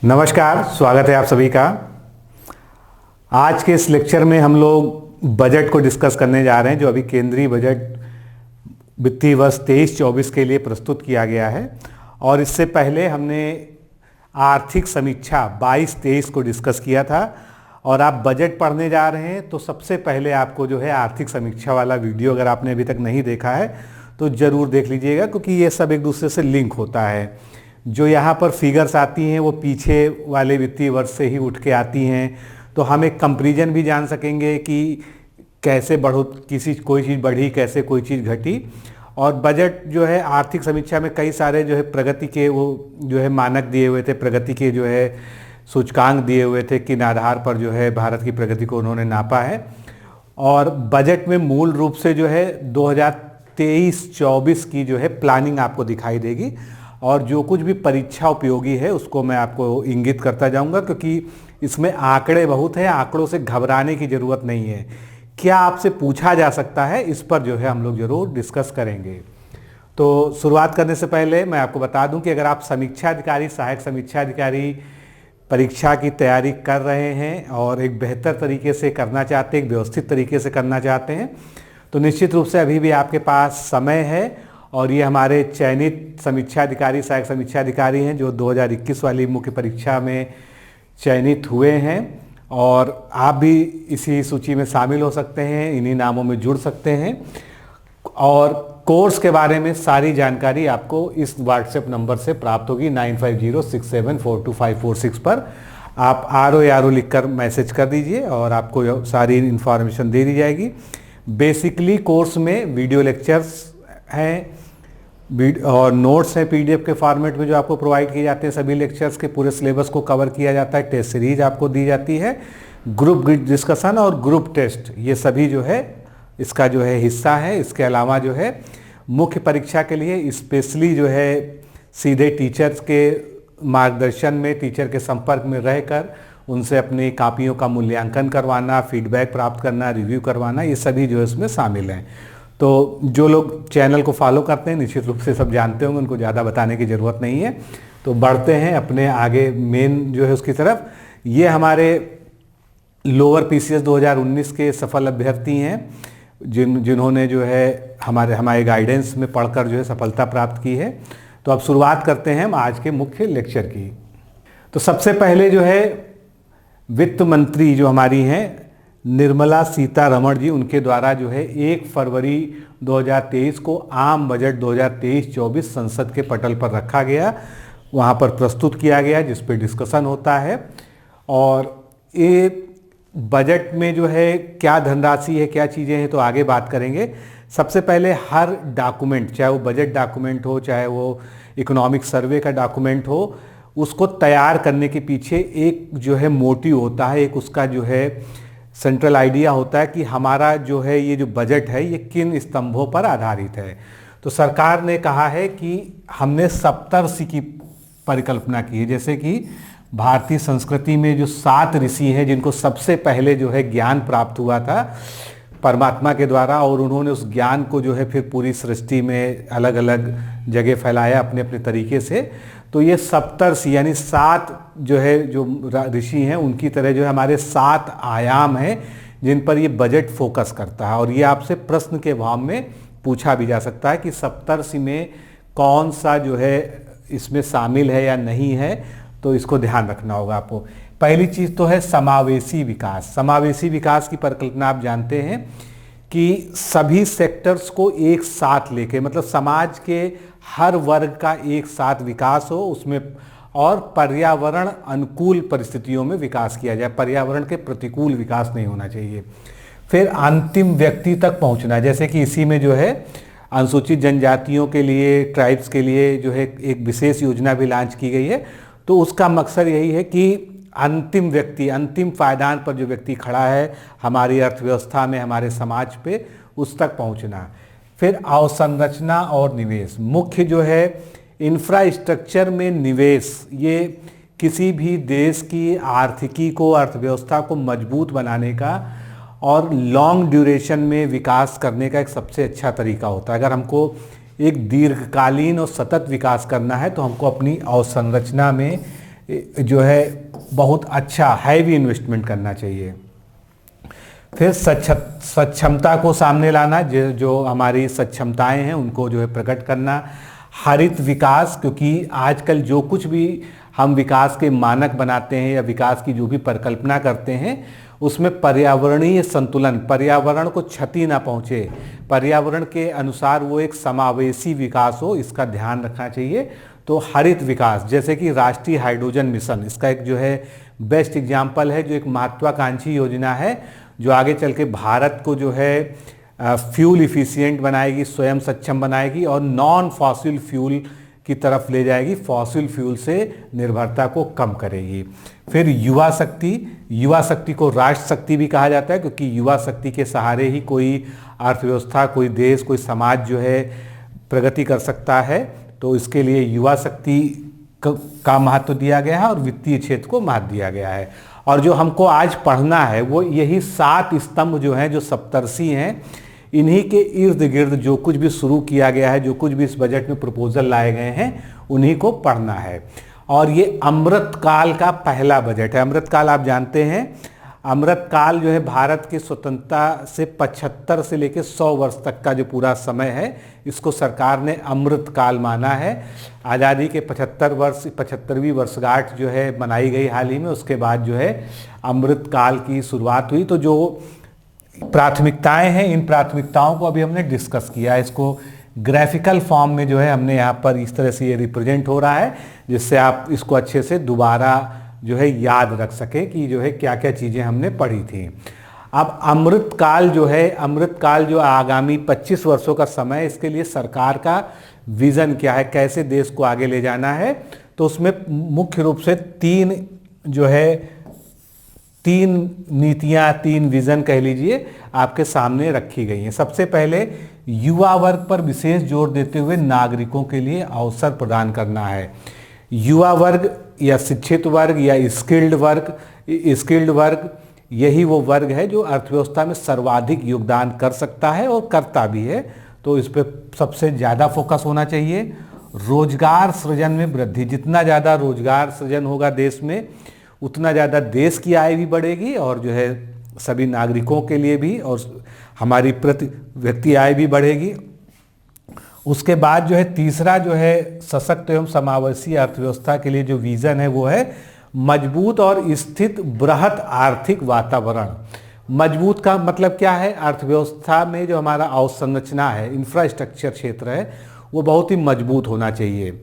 नमस्कार, स्वागत है आप सभी का। आज के इस लेक्चर में हम लोग बजट को डिस्कस करने जा रहे हैं, जो अभी केंद्रीय बजट वित्तीय वर्ष 23-24 के लिए प्रस्तुत किया गया है। और इससे पहले हमने आर्थिक समीक्षा 22-23 को डिस्कस किया था। और आप बजट पढ़ने जा रहे हैं तो सबसे पहले आपको जो है आर्थिक समीक्षा वाला वीडियो अगर आपने अभी तक नहीं देखा है तो ज़रूर देख लीजिएगा, क्योंकि ये सब एक दूसरे से लिंक होता है। जो यहाँ पर फिगर्स आती हैं वो पीछे वाले वित्तीय वर्ष से ही उठ के आती हैं, तो हम एक कंपैरिजन भी जान सकेंगे कि कैसे कोई चीज़ बढ़ी, कैसे कोई चीज़ घटी। और बजट जो है आर्थिक समीक्षा में कई सारे जो है प्रगति के वो जो है मानक दिए हुए थे, प्रगति के जो है सूचकांक दिए हुए थे, किन आधार पर जो है भारत की प्रगति को उन्होंने नापा है। और बजट में मूल रूप से जो है 2023-24 की जो है प्लानिंग आपको दिखाई देगी। और जो कुछ भी परीक्षा उपयोगी है उसको मैं आपको इंगित करता जाऊंगा, क्योंकि इसमें आंकड़े बहुत हैं। आंकड़ों से घबराने की ज़रूरत नहीं है। क्या आपसे पूछा जा सकता है, इस पर जो है हम लोग ज़रूर डिस्कस करेंगे। तो शुरुआत करने से पहले मैं आपको बता दूं कि अगर आप समीक्षा अधिकारी, सहायक समीक्षा अधिकारी परीक्षा की तैयारी कर रहे हैं और एक बेहतर तरीके से करना चाहते हैं, एक व्यवस्थित तरीके से करना चाहते हैं, तो निश्चित रूप से अभी भी आपके पास समय है। और ये हमारे चयनित समीक्षा अधिकारी, सहायक समीक्षा अधिकारी हैं जो 2021 वाली मुख्य परीक्षा में चयनित हुए हैं। और आप भी इसी सूची में शामिल हो सकते हैं, इन्हीं नामों में जुड़ सकते हैं। और कोर्स के बारे में सारी जानकारी आपको इस व्हाट्सएप नंबर से प्राप्त होगी, 9506742546 पर। आप RO लिखकर मैसेज कर दीजिए और आपको सारी इन्फॉर्मेशन दे दी जाएगी। बेसिकली कोर्स में वीडियो लेक्चर्स हैं और नोट्स हैं PDF के फॉर्मेट में जो आपको प्रोवाइड किए जाते हैं। सभी लेक्चर्स के पूरे सिलेबस को कवर किया जाता है। टेस्ट सीरीज आपको दी जाती है, ग्रुप डिस्कशन और ग्रुप टेस्ट, ये सभी जो है इसका जो है हिस्सा है। इसके अलावा जो है मुख्य परीक्षा के लिए स्पेशली जो है सीधे टीचर्स के मार्गदर्शन में, टीचर के संपर्क में रहकर उनसे अपनी कापियों का मूल्यांकन करवाना, फीडबैक प्राप्त करना, रिव्यू करवाना, ये सभी जो है इसमें शामिल हैं। तो जो लोग चैनल को फॉलो करते हैं निश्चित रूप से सब जानते होंगे, उनको ज़्यादा बताने की ज़रूरत नहीं है। तो बढ़ते हैं अपने आगे मेन जो है उसकी तरफ। ये हमारे लोअर PCS 2019 के सफल अभ्यर्थी हैं जिन्होंने जो है हमारे गाइडेंस में पढ़कर जो है सफलता प्राप्त की है। तो अब शुरुआत करते हैं हम आज के मुख्य लेक्चर की। तो सबसे पहले जो है वित्त मंत्री जो हमारी हैं निर्मला सीतारमण जी, उनके द्वारा जो है 1 फरवरी 2023 को आम बजट 2023-24 संसद के पटल पर रखा गया, वहाँ पर प्रस्तुत किया गया, जिस पे डिस्कशन होता है। और ये बजट में जो है क्या धनराशि है, क्या चीज़ें हैं, तो आगे बात करेंगे। सबसे पहले हर डॉक्यूमेंट, चाहे वो बजट डॉक्यूमेंट हो, चाहे वो इकोनॉमिक सर्वे का डॉक्यूमेंट हो, उसको तैयार करने के पीछे एक जो है मोटिव होता है, एक उसका जो है सेंट्रल आइडिया होता है कि हमारा जो है ये जो बजट है ये किन स्तंभों पर आधारित है। तो सरकार ने कहा है कि हमने सप्तर्षि की परिकल्पना की है। जैसे कि भारतीय संस्कृति में जो 7 ऋषि हैं जिनको सबसे पहले जो है ज्ञान प्राप्त हुआ था परमात्मा के द्वारा, और उन्होंने उस ज्ञान को जो है फिर पूरी सृष्टि में अलग अलग जगह फैलाया अपने अपने तरीके से। तो ये सप्तर्षि यानी 7 जो है जो ऋषि हैं उनकी तरह जो है हमारे 7 आयाम हैं जिन पर ये बजट फोकस करता है। और ये आपसे प्रश्न के भाव में पूछा भी जा सकता है कि सप्तर्षि में कौन सा जो है इसमें शामिल है या नहीं है, तो इसको ध्यान रखना होगा आपको। पहली चीज़ तो है समावेशी विकास। समावेशी विकास की परिकल्पना आप जानते हैं कि सभी सेक्टर्स को एक साथ लेके, मतलब समाज के हर वर्ग का एक साथ विकास हो उसमें, और पर्यावरण अनुकूल परिस्थितियों में विकास किया जाए, पर्यावरण के प्रतिकूल विकास नहीं होना चाहिए। फिर अंतिम व्यक्ति तक पहुंचना, जैसे कि इसी में जो है अनुसूचित जनजातियों के लिए, ट्राइब्स के लिए जो है एक विशेष योजना भी लॉन्च की गई है। तो उसका मकसद यही है कि अंतिम व्यक्ति, अंतिम पायदान पर जो व्यक्ति खड़ा है हमारी अर्थव्यवस्था में, हमारे समाज पे, उस तक पहुंचना। फिर अवसंरचना और निवेश, मुख्य जो है इंफ्रास्ट्रक्चर में निवेश, ये किसी भी देश की आर्थिकी को, अर्थव्यवस्था को मजबूत बनाने का और लॉन्ग ड्यूरेशन में विकास करने का एक सबसे अच्छा तरीका होता है। अगर हमको एक दीर्घकालीन और सतत विकास करना है तो हमको अपनी अवसंरचना में जो है बहुत अच्छा हैवी इन्वेस्टमेंट करना चाहिए। फिर सक्षमता को सामने लाना, जो हमारी सक्षमताएं हैं उनको जो है प्रकट करना। हरित विकास, क्योंकि आजकल जो कुछ भी हम विकास के मानक बनाते हैं या विकास की जो भी परिकल्पना करते हैं उसमें पर्यावरणीय संतुलन, पर्यावरण को क्षति ना पहुँचे, पर्यावरण के अनुसार वो एक समावेशी विकास हो, इसका ध्यान रखना चाहिए। तो हरित विकास, जैसे कि राष्ट्रीय हाइड्रोजन मिशन, इसका एक जो है बेस्ट एग्जाम्पल है, जो एक महत्वाकांक्षी योजना है जो आगे चल के भारत को जो है फ्यूल इफिशिएंट बनाएगी, स्वयं सक्षम बनाएगी और नॉन फॉसिल फ्यूल की तरफ ले जाएगी, फॉसिल फ्यूल से निर्भरता को कम करेगी। फिर युवा शक्ति, युवा शक्ति को राष्ट्र शक्ति भी कहा जाता है, क्योंकि युवा शक्ति के सहारे ही कोई अर्थव्यवस्था, कोई देश, कोई समाज जो है प्रगति कर सकता है। तो इसके लिए युवा शक्ति का महत्व दिया गया है और वित्तीय क्षेत्र को महत्व दिया गया है। और जो हमको आज पढ़ना है वो यही 7 स्तंभ जो हैं, जो सप्तर्षि हैं, इन्हीं के इर्द गिर्द जो कुछ भी शुरू किया गया है, जो कुछ भी इस बजट में प्रपोजल लाए गए हैं, उन्हीं को पढ़ना है। और ये अमृतकाल का पहला बजट है। अमृतकाल आप जानते हैं, अमृतकाल जो है भारत की स्वतंत्रता से 75 से लेकर 100 वर्ष तक का जो पूरा समय है, इसको सरकार ने अमृतकाल माना है। आज़ादी के 75वीं वर्षगांठ जो है मनाई गई हाल ही में, उसके बाद जो है अमृतकाल की शुरुआत हुई। तो जो प्राथमिकताएं हैं, इन प्राथमिकताओं को अभी हमने डिस्कस किया है। इसको ग्राफिकल फॉर्म में जो है हमने यहाँ पर इस तरह से ये रिप्रेजेंट हो रहा है, जिससे आप इसको अच्छे से दोबारा जो है याद रख सके कि जो है क्या क्या चीज़ें हमने पढ़ी थी। अब अमृतकाल जो है, अमृतकाल जो आगामी 25 वर्षों का समय, इसके लिए सरकार का विज़न क्या है, कैसे देश को आगे ले जाना है। तो उसमें मुख्य रूप से 3 नीतियाँ, 3 विज़न कह लीजिए, आपके सामने रखी गई हैं। सबसे पहले युवा वर्ग पर विशेष जोर देते हुए नागरिकों के लिए अवसर प्रदान करना है। युवा वर्ग या शिक्षित वर्ग या स्किल्ड वर्ग यही वो वर्ग है जो अर्थव्यवस्था में सर्वाधिक योगदान कर सकता है और करता भी है। तो इस पर सबसे ज़्यादा फोकस होना चाहिए। रोजगार सृजन में वृद्धि, जितना ज़्यादा रोजगार सृजन होगा देश में, उतना ज़्यादा देश की आय भी बढ़ेगी और जो है सभी नागरिकों के लिए भी, और हमारी प्रति व्यक्ति आय भी बढ़ेगी। उसके बाद जो है तीसरा जो है सशक्त एवं समावेशी अर्थव्यवस्था के लिए जो विज़न है वो है मजबूत और स्थित बृहत आर्थिक वातावरण। मजबूत का मतलब क्या है, अर्थव्यवस्था में जो हमारा अवसंरचना है, इंफ्रास्ट्रक्चर क्षेत्र है, वो बहुत ही मजबूत होना चाहिए।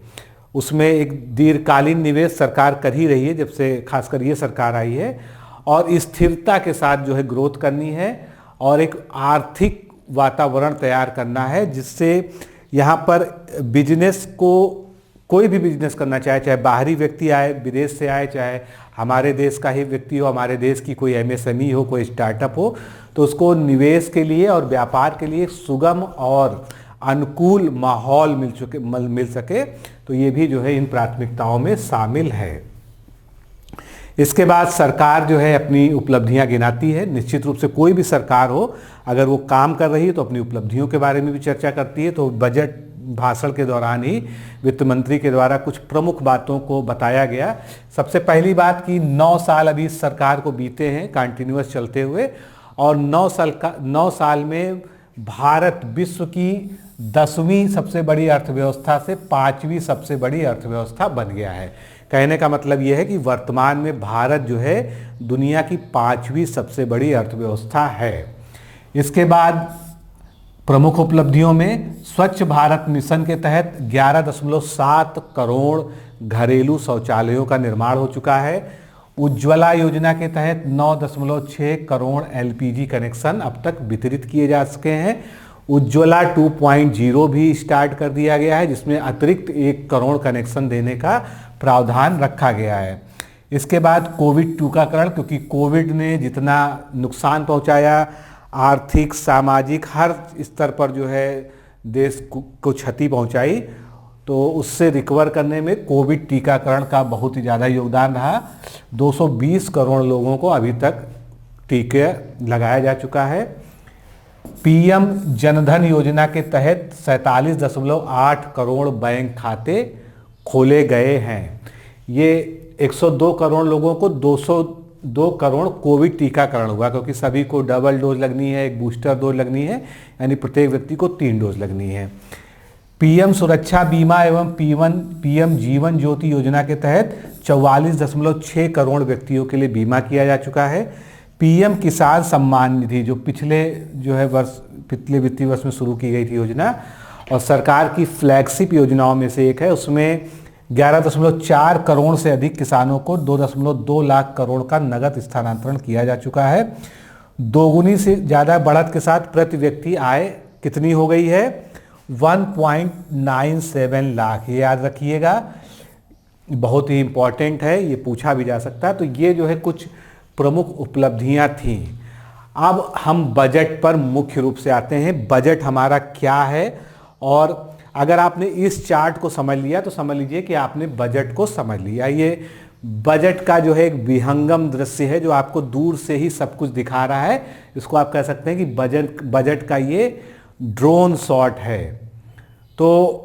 उसमें एक दीर्घकालीन निवेश सरकार कर ही रही है, जब से खासकर ये सरकार आई है, और स्थिरता के साथ जो है ग्रोथ करनी है और एक आर्थिक वातावरण तैयार करना है, जिससे यहाँ पर बिजनेस को, कोई भी बिजनेस करना चाहे, चाहे बाहरी व्यक्ति आए, विदेश से आए, चाहे हमारे देश का ही व्यक्ति हो, हमारे देश की कोई MSME हो, कोई स्टार्टअप हो, तो उसको निवेश के लिए और व्यापार के लिए सुगम और अनुकूल माहौल मिल सके। तो ये भी जो है इन प्राथमिकताओं में शामिल है। इसके बाद सरकार जो है अपनी उपलब्धियां गिनाती है। निश्चित रूप से कोई भी सरकार हो, अगर वो काम कर रही है तो अपनी उपलब्धियों के बारे में भी चर्चा करती है। तो बजट भाषण के दौरान ही वित्त मंत्री के द्वारा कुछ प्रमुख बातों को बताया गया। सबसे पहली बात कि 9 साल अभी सरकार को बीते हैं कंटिन्यूअस चलते हुए, और 9 साल में भारत विश्व की 10वीं सबसे बड़ी अर्थव्यवस्था से 5वीं सबसे बड़ी अर्थव्यवस्था बन गया है। कहने का मतलब यह है कि वर्तमान में भारत जो है दुनिया की 5वीं सबसे बड़ी अर्थव्यवस्था है। इसके बाद प्रमुख उपलब्धियों में स्वच्छ भारत मिशन के तहत 11.7 करोड़ घरेलू शौचालयों का निर्माण हो चुका है। उज्ज्वला योजना के तहत 9.6 करोड़ LPG कनेक्शन अब तक वितरित किए जा सके हैं। उज्ज्वला 2.0 भी स्टार्ट कर दिया गया है, जिसमें अतिरिक्त 1 करोड़ कनेक्शन देने का प्रावधान रखा गया है। इसके बाद कोविड टीकाकरण, क्योंकि कोविड ने जितना नुकसान पहुंचाया, आर्थिक, सामाजिक, हर स्तर पर जो है देश को क्षति पहुंचाई, तो उससे रिकवर करने में कोविड टीकाकरण का बहुत ही ज़्यादा योगदान रहा। 220 करोड़ लोगों को अभी तक टीके लगाया जा चुका है। PM जनधन योजना के तहत 47.8 करोड़ बैंक खाते खोले गए हैं। ये 102 करोड़ लोगों को 202 करोड़ कोविड टीकाकरण हुआ, क्योंकि सभी को डबल डोज लगनी है, एक बूस्टर डोज लगनी है, यानी प्रत्येक व्यक्ति को 3 डोज लगनी है। पीएम सुरक्षा बीमा एवं पीएम जीवन ज्योति योजना के तहत 44.6 करोड़ व्यक्तियों के लिए बीमा किया जा चुका है। पीएम किसान सम्मान निधि जो पिछले वित्तीय वर्ष में शुरू की गई थी योजना, और सरकार की फ्लैगशिप योजनाओं में से एक है, उसमें 11.4 करोड़ से अधिक किसानों को 2.2 लाख करोड़ का नगद स्थानांतरण किया जा चुका है। दोगुनी से ज़्यादा बढ़त के साथ प्रति व्यक्ति आय कितनी हो गई है? 1.97 लाख। ये याद रखिएगा, बहुत ही इम्पॉर्टेंट है, ये पूछा भी जा सकता है। तो ये जो है कुछ प्रमुख उपलब्धियां थीं। अब हम बजट पर मुख्य रूप से आते हैं। बजट हमारा क्या है, और अगर आपने इस चार्ट को समझ लिया तो समझ लीजिए कि आपने बजट को समझ लिया। ये बजट का जो है एक विहंगम दृश्य है जो आपको दूर से ही सब कुछ दिखा रहा है। इसको आप कह सकते हैं कि बजट का ये ड्रोन शॉट है। तो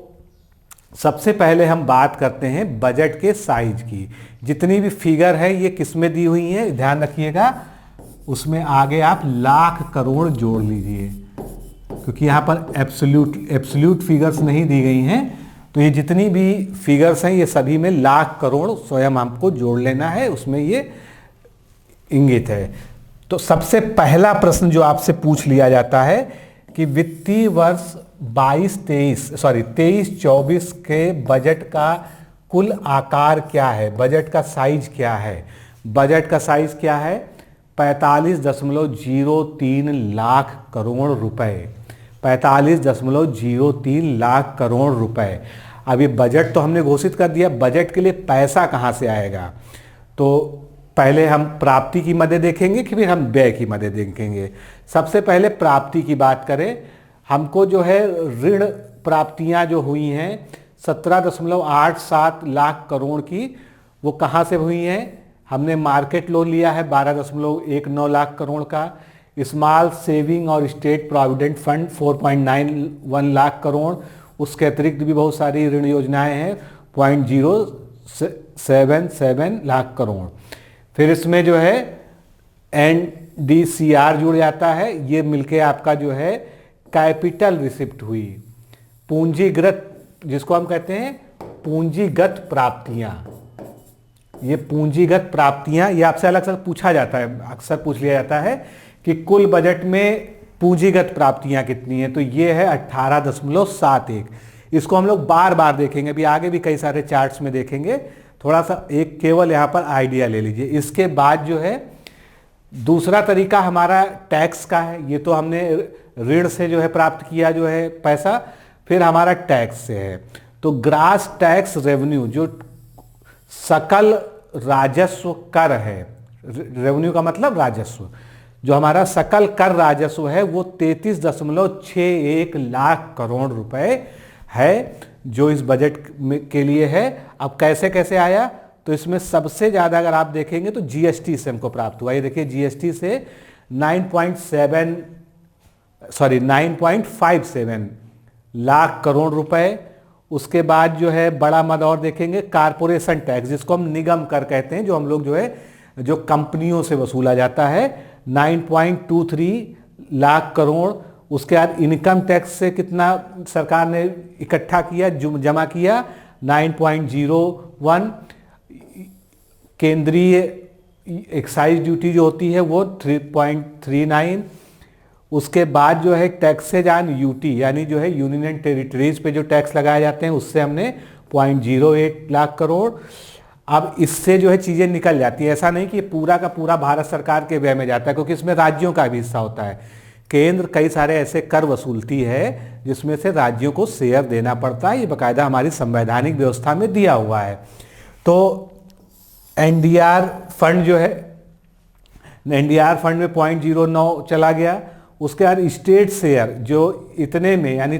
सबसे पहले हम बात करते हैं बजट के साइज की। जितनी भी फिगर है ये किस में दी हुई है, ध्यान रखिएगा, उसमें आगे आप लाख करोड़ जोड़ लीजिए, क्योंकि यहाँ पर एब्सोल्यूट फिगर्स नहीं दी गई हैं। तो ये जितनी भी फिगर्स हैं ये सभी में लाख करोड़ स्वयं आपको जोड़ लेना है, उसमें ये इंगित है। तो सबसे पहला प्रश्न जो आपसे पूछ लिया जाता है कि वित्तीय वर्ष 23-24 के बजट का कुल आकार क्या है, बजट का साइज क्या है। बजट का साइज क्या है? 45.03 लाख करोड़ रुपए। 45.03 लाख करोड़ रुपए। अब ये बजट तो हमने घोषित कर दिया, बजट के लिए पैसा कहाँ से आएगा? तो पहले हम प्राप्ति की मदें देखेंगे कि फिर हम व्यय की मदें देखेंगे। सबसे पहले प्राप्ति की बात करें, हमको जो है ऋण प्राप्तियां जो हुई हैं 17.87 लाख करोड़ की, वो कहाँ से हुई हैं? हमने मार्केट लोन लिया है 12.19 लाख करोड़ का, स्मॉल सेविंग और state provident fund 4.91 lakh crore, उसके अतिरिक्त भी बहुत सारी ऋण योजनाएं हैं 0.077 लाख करोड़। फिर इसमें जो है NDCR जुड़ जाता है, ये मिलके आपका जो है कैपिटल रिसिप्ट हुई। पूंजीगत, जिसको हम कहते हैं पूंजीगत प्राप्तियां, ये पूंजीगत प्राप्तियां, ये आपसे अलग से पूछा जाता है, अक्सर पूछ लिया जाता है कि कुल बजट में पूंजीगत प्राप्तियां कितनी है। तो ये है 18.71। इसको हम लोग बार बार देखेंगे, अभी आगे भी कई सारे चार्ट्स में देखेंगे, थोड़ा सा एक केवल यहाँ पर आइडिया ले लीजिए। इसके बाद जो है दूसरा तरीका हमारा टैक्स का है, ये तो हमने ऋण से जो है प्राप्त किया जो है पैसा, फिर हमारा टैक्स से है। तो ग्रास टैक्स रेवेन्यू जो सकल राजस्व कर है, रेवेन्यू का मतलब राजस्व, जो हमारा सकल कर राजस्व है वो 33.61 लाख करोड़ रुपए है जो इस बजट के लिए है। अब कैसे कैसे आया? तो इसमें सबसे ज़्यादा अगर आप देखेंगे तो जीएसटी से हमको प्राप्त हुआ। ये देखिए जीएसटी से 9.57 लाख करोड़ रुपए। उसके बाद जो है बड़ा मद और देखेंगे कारपोरेशन टैक्स, जिसको हम निगम कर कहते हैं, जो हम लोग जो है जो कंपनियों से वसूला जाता है 9.23 लाख करोड़। उसके बाद इनकम टैक्स से कितना सरकार ने इकट्ठा किया, जमा किया 9.01। केंद्रीय एक्साइज ड्यूटी जो होती है वो 3.39। उसके बाद जो है टैक्सेज ऑन यूटी, यानी जो है यूनियन एंड टेरिटरीज पे जो टैक्स लगाए जाते हैं, उससे हमने 0.08 लाख करोड़। अब इससे जो है चीज़ें निकल जाती है, ऐसा नहीं कि पूरा का पूरा भारत सरकार के व्यय में जाता है, क्योंकि इसमें राज्यों का भी हिस्सा होता है। केंद्र कई सारे ऐसे कर वसूलती है जिसमें से राज्यों को शेयर देना पड़ता है, ये बाकायदा हमारी संवैधानिक व्यवस्था में दिया हुआ है। तो एनडीआर फंड जो है, एनडीआर फंड में 0.09 चला गया। उसके बाद स्टेट शेयर जो इतने में यानी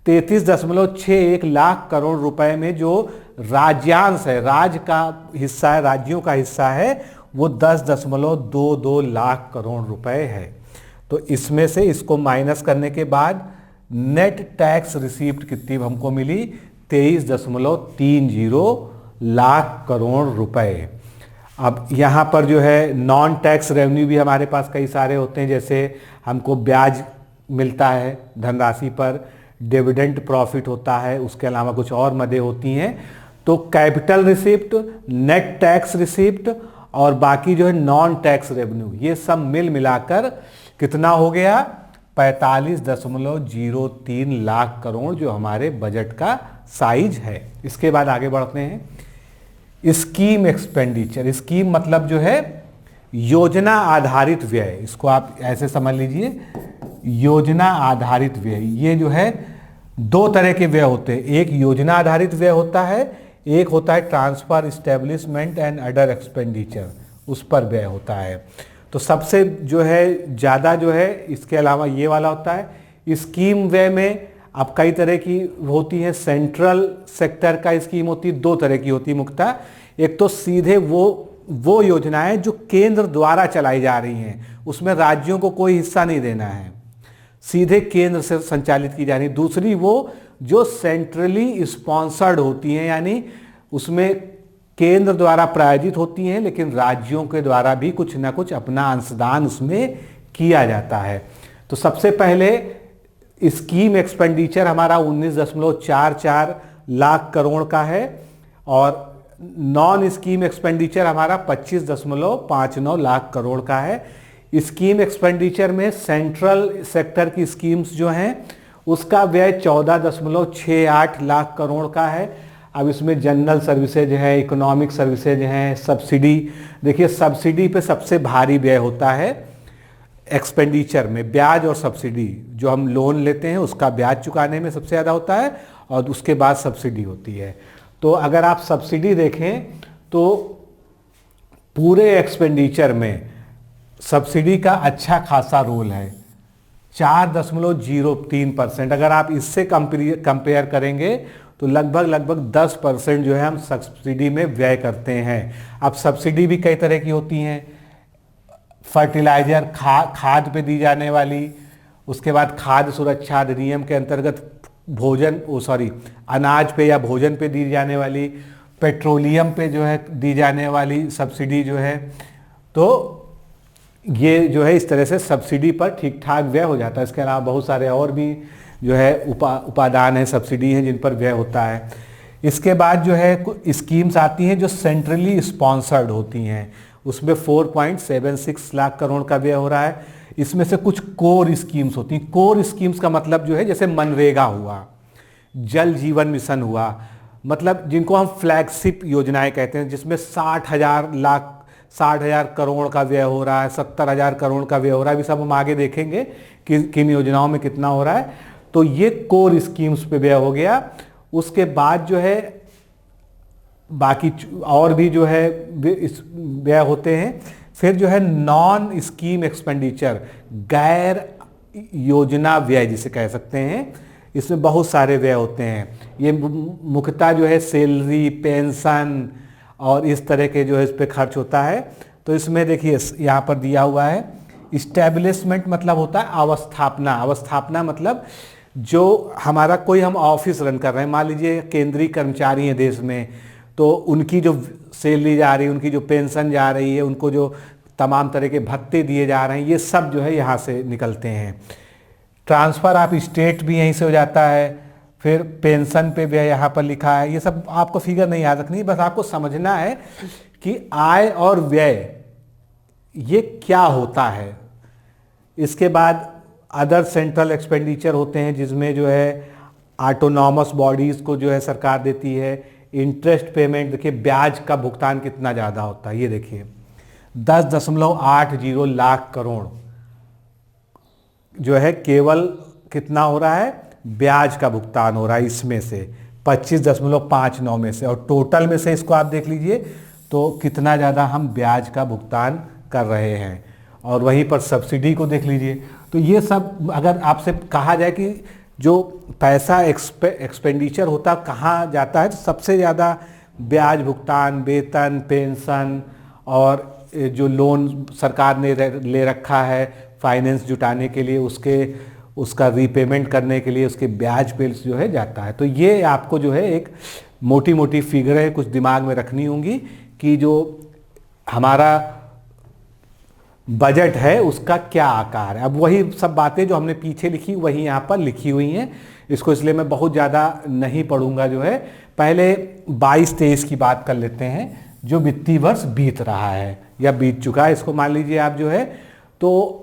33.61 लाख करोड़ रुपए में जो राज्यांश है, राज्य का हिस्सा है, राज्यों का हिस्सा है, वो 10.22 लाख करोड़ रुपए है। तो इसमें से इसको माइनस करने के बाद नेट टैक्स रिसीप्ट कितनी हमको मिली? 23.30 लाख करोड़ रुपए। अब यहाँ पर जो है नॉन टैक्स रेवेन्यू भी हमारे पास कई सारे होते हैं, जैसे हमको ब्याज मिलता है धनराशि पर, डिविडेंड प्रॉफिट होता है, उसके अलावा कुछ और मदें होती हैं। तो capital receipt, net tax receipt और बाकी जो है नॉन टैक्स रेवेन्यू, ये सब मिल मिलाकर कितना हो गया? 45.03 लाख करोड़, जो हमारे बजट का साइज है। इसके बाद आगे बढ़ते हैं। स्कीम एक्सपेंडिचर, स्कीम मतलब जो है योजना आधारित व्यय, इसको आप ऐसे समझ लीजिए, योजना आधारित व्यय। ये जो है दो तरह के व्यय होते हैं, एक योजना आधारित व्यय होता है, एक होता है transfer, establishment and other expenditure, उस पर व्यय होता है। तो सबसे जो है ज़्यादा जो है इसके अलावा ये वाला होता है। स्कीम व्यय में अब कई तरह की होती है, सेंट्रल सेक्टर का स्कीम होती है, दो तरह की होती है मुख्यतः। एक तो सीधे वो योजनाएं जो केंद्र द्वारा चलाई जा रही हैं, उसमें राज्यों को कोई हिस्सा नहीं देना है, सीधे केंद्र से संचालित की जा रही है। दूसरी वो जो सेंट्रली स्पॉन्सर्ड होती हैं, यानी उसमें केंद्र द्वारा प्रायोजित होती हैं लेकिन राज्यों के द्वारा भी कुछ ना कुछ अपना अंशदान उसमें किया जाता है। तो सबसे पहले स्कीम एक्सपेंडिचर हमारा 19.44 लाख करोड़ का है और नॉन स्कीम एक्सपेंडिचर हमारा 25.59 लाख करोड़ का है। स्कीम एक्सपेंडिचर में सेंट्रल सेक्टर की स्कीम्स जो हैं उसका व्यय 14.68 लाख करोड़ का है। अब इसमें जनरल सर्विसेज है, इकोनॉमिक सर्विसेज हैं, सब्सिडी। देखिए सब्सिडी पे सबसे भारी व्यय होता है एक्सपेंडिचर में, ब्याज और सब्सिडी। जो हम लोन लेते हैं उसका ब्याज चुकाने में सबसे ज़्यादा होता है और उसके बाद सब्सिडी होती है। तो अगर आप सब्सिडी देखें तो पूरे एक्सपेंडिचर में सब्सिडी का अच्छा खासा रोल है, 4.03%। अगर आप इससे कंपेयर करेंगे तो लगभग 10% जो है हम सब्सिडी में व्यय करते हैं। अब सब्सिडी भी कई तरह की होती हैं, फर्टिलाइजर, खाद पे दी जाने वाली, उसके बाद खाद्य सुरक्षा अधिनियम के अंतर्गत अनाज पे या भोजन पे दी जाने वाली, पेट्रोलियम पे जो है दी जाने वाली सब्सिडी जो है। तो ये जो है इस तरह से सब्सिडी पर ठीक ठाक व्यय हो जाता है। इसके अलावा बहुत सारे और भी जो है उपादान है, सब्सिडी हैं जिन पर व्यय होता है। इसके बाद जो है स्कीम्स आती हैं जो सेंट्रली स्पॉन्सर्ड होती हैं, उसमें 4.76 लाख करोड़ का व्यय हो रहा है। इसमें से कुछ कोर स्कीम्स होती हैं। कोर स्कीम्स का मतलब जो है जैसे मनरेगा हुआ, जल जीवन मिशन हुआ, मतलब जिनको हम फ्लैगशिप योजनाएं कहते हैं, जिसमें 60,000 करोड़ का व्यय हो रहा है, 70,000 करोड़ का व्यय हो रहा है। अभी सब हम आगे देखेंगे कि किन योजनाओं में कितना हो रहा है। तो ये कोर स्कीम्स पे व्यय हो गया। उसके बाद जो है बाकी और भी जो है व्यय होते हैं। फिर जो है नॉन स्कीम एक्सपेंडिचर, गैर योजना व्यय जिसे कह सकते हैं, इसमें बहुत सारे व्यय होते हैं। ये मुख्यतः जो है सैलरी, पेंशन और इस तरह के जो है इस पे खर्च होता है। तो इसमें देखिए यहाँ पर दिया हुआ है, इस्टेब्लिशमेंट मतलब होता है अवस्थापना। अवस्थापना मतलब जो हमारा कोई हम ऑफिस रन कर रहे हैं, मान लीजिए केंद्रीय कर्मचारी हैं देश में, तो उनकी जो सैलरी जा रही है, उनकी जो पेंशन जा रही है, उनको जो तमाम तरह के भत्ते दिए जा रहे हैं, ये सब जो है यहाँ से निकलते हैं। ट्रांसफ़र ऑफ स्टेट भी यहीं से हो जाता है। फिर पेंशन पे व्यय यहाँ पर लिखा है। ये सब आपको फिगर नहीं याद रखनी, बस आपको समझना है कि आय और व्यय ये क्या होता है। इसके बाद अदर सेंट्रल एक्सपेंडिचर होते हैं जिसमें जो है ऑटोनॉमस बॉडीज़ को जो है सरकार देती है। इंटरेस्ट पेमेंट, देखिए ब्याज का भुगतान कितना ज़्यादा होता है, ये देखिए 10.80 लाख करोड़ जो है केवल कितना हो रहा है, ब्याज का भुगतान हो रहा है इसमें से 25.59 में से। और टोटल में से इसको आप देख लीजिए तो कितना ज़्यादा हम ब्याज का भुगतान कर रहे हैं। और वहीं पर सब्सिडी को देख लीजिए। तो ये सब अगर आपसे कहा जाए कि जो पैसा एक्सपेंडिचर होता कहाँ जाता है, तो सबसे ज़्यादा ब्याज भुगतान, वेतन, पेंशन और जो लोन सरकार ने ले रखा है फाइनेंस जुटाने के लिए, उसका रीपेमेंट करने के लिए उसके ब्याज पे जो है जाता है। तो ये आपको जो है एक मोटी मोटी फिगरें कुछ दिमाग में रखनी होंगी कि जो हमारा बजट है उसका क्या आकार है। अब वही सब बातें जो हमने पीछे लिखी वही यहाँ पर लिखी हुई हैं, इसको इसलिए मैं बहुत ज़्यादा नहीं पढ़ूंगा। जो है पहले 22-23 की बात कर लेते हैं, जो वित्तीय वर्ष बीत रहा है या बीत चुका है, इसको मान लीजिए आप। जो है तो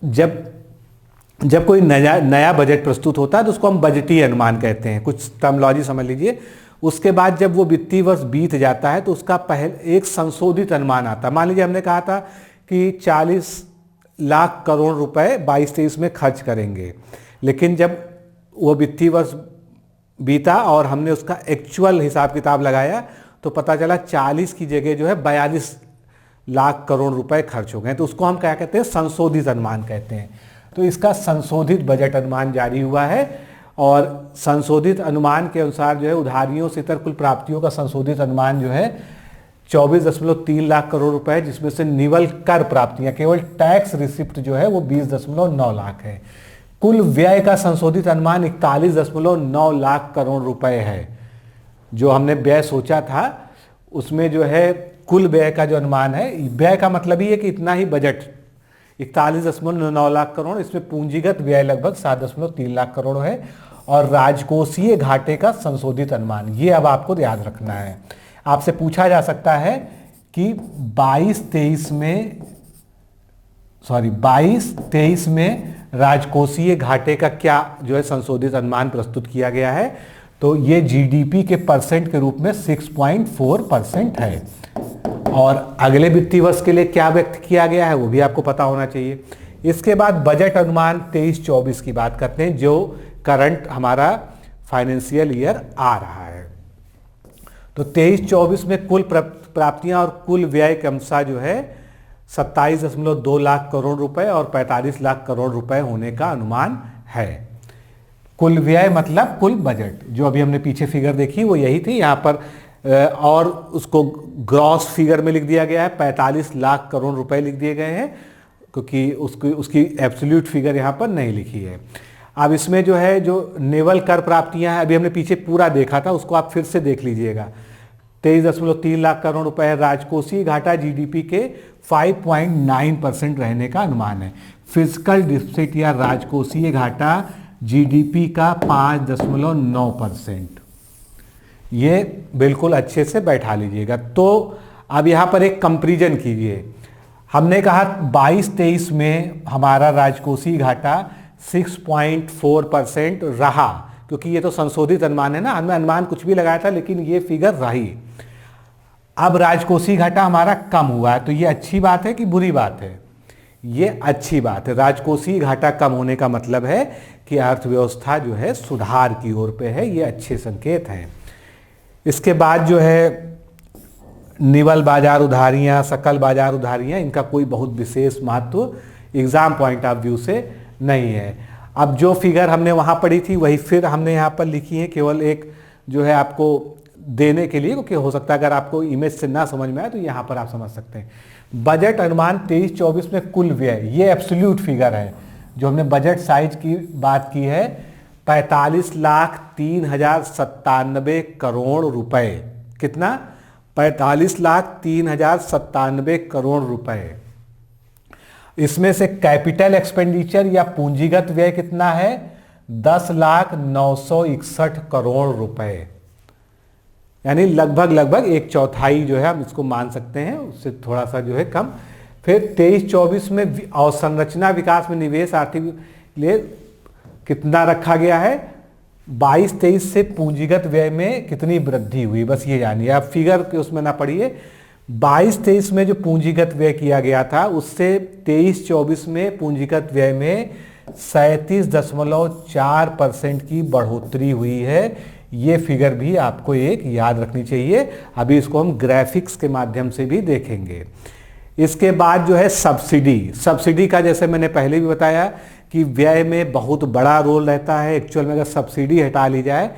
जब कोई नया बजट प्रस्तुत होता है तो उसको हम बजटीय अनुमान कहते हैं, कुछ टर्मिनोलॉजी समझ लीजिए। उसके बाद जब वो वित्तीय वर्ष बीत जाता है तो उसका पहले एक संशोधित अनुमान आता है। मान लीजिए हमने कहा था कि 40 लाख करोड़ रुपए 22-23 में खर्च करेंगे, लेकिन जब वो वित्तीय वर्ष बीता और हमने उसका एक्चुअल हिसाब किताब लगाया तो पता चला 40 की जगह जो है 42 लाख करोड़ रुपए खर्च हो गए। तो उसको हम क्या कहते हैं, संशोधित अनुमान कहते हैं। तो इसका संशोधित बजट अनुमान जारी हुआ है और संशोधित अनुमान के अनुसार जो है उधारियों से इतर कुल प्राप्तियों का संशोधित अनुमान जो है 24.3 लाख करोड़ रुपए है, जिसमें से निवल कर प्राप्तियां केवल टैक्स रिसिप्ट जो है वो 20.9 लाख है। कुल व्यय का संशोधित अनुमान 41.9 लाख करोड़ रुपए है। जो हमने व्यय सोचा था उसमें जो है कुल व्यय का जो अनुमान है, व्यय का मतलब ही है कि इतना ही बजट 41.9 लाख करोड़, इसमें पूंजीगत व्यय लगभग 7.3 लाख करोड़ है और राजकोषीय घाटे का संशोधित अनुमान, ये अब आपको याद रखना है। आपसे पूछा जा सकता है कि 22-23 में राजकोषीय घाटे का क्या जो है संशोधित अनुमान प्रस्तुत किया गया है, तो ये जीडीपी के परसेंट के रूप में 6.4% है। और अगले वित्तीय वर्ष के लिए क्या व्यक्त किया गया है वो भी आपको पता होना चाहिए। इसके बाद बजट अनुमान 23-24 की बात करते हैं, जो करंट हमारा फाइनेंशियल ईयर आ रहा है। तो 23-24 में कुल प्राप्तियां और कुल व्यय क्रमशः जो है 27.2 लाख करोड़ रुपए और 45 लाख करोड़ रुपए होने का अनुमान है। कुल व्यय मतलब कुल बजट, जो अभी हमने पीछे फिगर देखी वो यही थी। यहाँ पर और उसको ग्रॉस फिगर में लिख दिया गया है, 45 लाख करोड़ रुपए लिख दिए गए हैं, क्योंकि उसकी एब्सोल्यूट फिगर यहाँ पर नहीं लिखी है। अब इसमें जो है जो निवल कर प्राप्तियां हैं, अभी हमने पीछे पूरा देखा था, उसको आप फिर से देख लीजिएगा। 23.3 लाख करोड़ रुपए है। राजकोषीय घाटा जीडीपी के 5.9% रहने का अनुमान है। फिजिकल डिफिसिट या राजकोषीय घाटा जीडीपी का 5.9%। ये बिल्कुल अच्छे से बैठा लीजिएगा। तो अब यहाँ पर एक कंपैरिजन कीजिए। हमने कहा 22-23 में हमारा राजकोषीय घाटा 6.4% रहा, क्योंकि ये तो संशोधित अनुमान है ना, हमने अनुमान कुछ भी लगाया था लेकिन ये फिगर रही। अब राजकोषीय घाटा हमारा कम हुआ है, तो ये अच्छी बात है कि बुरी बात है? ये अच्छी बात है। राजकोषीय घाटा कम होने का मतलब है कि अर्थव्यवस्था जो है सुधार की ओर पे है, ये अच्छे संकेत हैं। इसके बाद जो है निवल बाजार उधारियां, सकल बाजार उधारियां, इनका कोई बहुत विशेष महत्व एग्जाम पॉइंट ऑफ व्यू से नहीं है। अब जो फिगर हमने वहां पढ़ी थी वही फिर हमने यहाँ पर लिखी है, केवल एक जो है आपको देने के लिए, क्योंकि हो सकता है अगर आपको इमेज से ना समझ में आए तो यहाँ पर आप समझ सकते हैं। बजट अनुमान 23-24 में कुल व्यय, ये एब्सोल्यूट फिगर है। जो हमने बजट साइज की बात की है 45,03,097 करोड़ रुपए। कितना? 45,03,097 करोड़ रुपए। इसमें से कैपिटल एक्सपेंडिचर या पूंजीगत व्यय कितना है? 10,961 करोड़ रुपए, यानी लगभग एक चौथाई जो है हम इसको मान सकते हैं, उससे थोड़ा सा जो है कम। फिर 23-24 में अवसंरचना विकास में निवेश आर्थिक लिए कितना रखा गया है? 22-23 से पूंजीगत व्यय में कितनी वृद्धि हुई, बस ये जानिए। आप फिगर के उसमें ना पढ़िए। 22-23 में जो पूंजीगत व्यय किया गया था उससे 23-24 में पूंजीगत व्यय में 37.4% की बढ़ोतरी हुई है। ये फिगर भी आपको एक याद रखनी चाहिए। अभी इसको हम ग्राफिक्स के माध्यम से भी देखेंगे। इसके बाद जो है सब्सिडी का, जैसे मैंने पहले भी बताया कि व्यय में बहुत बड़ा रोल रहता है। एक्चुअल में अगर सब्सिडी हटा ली जाए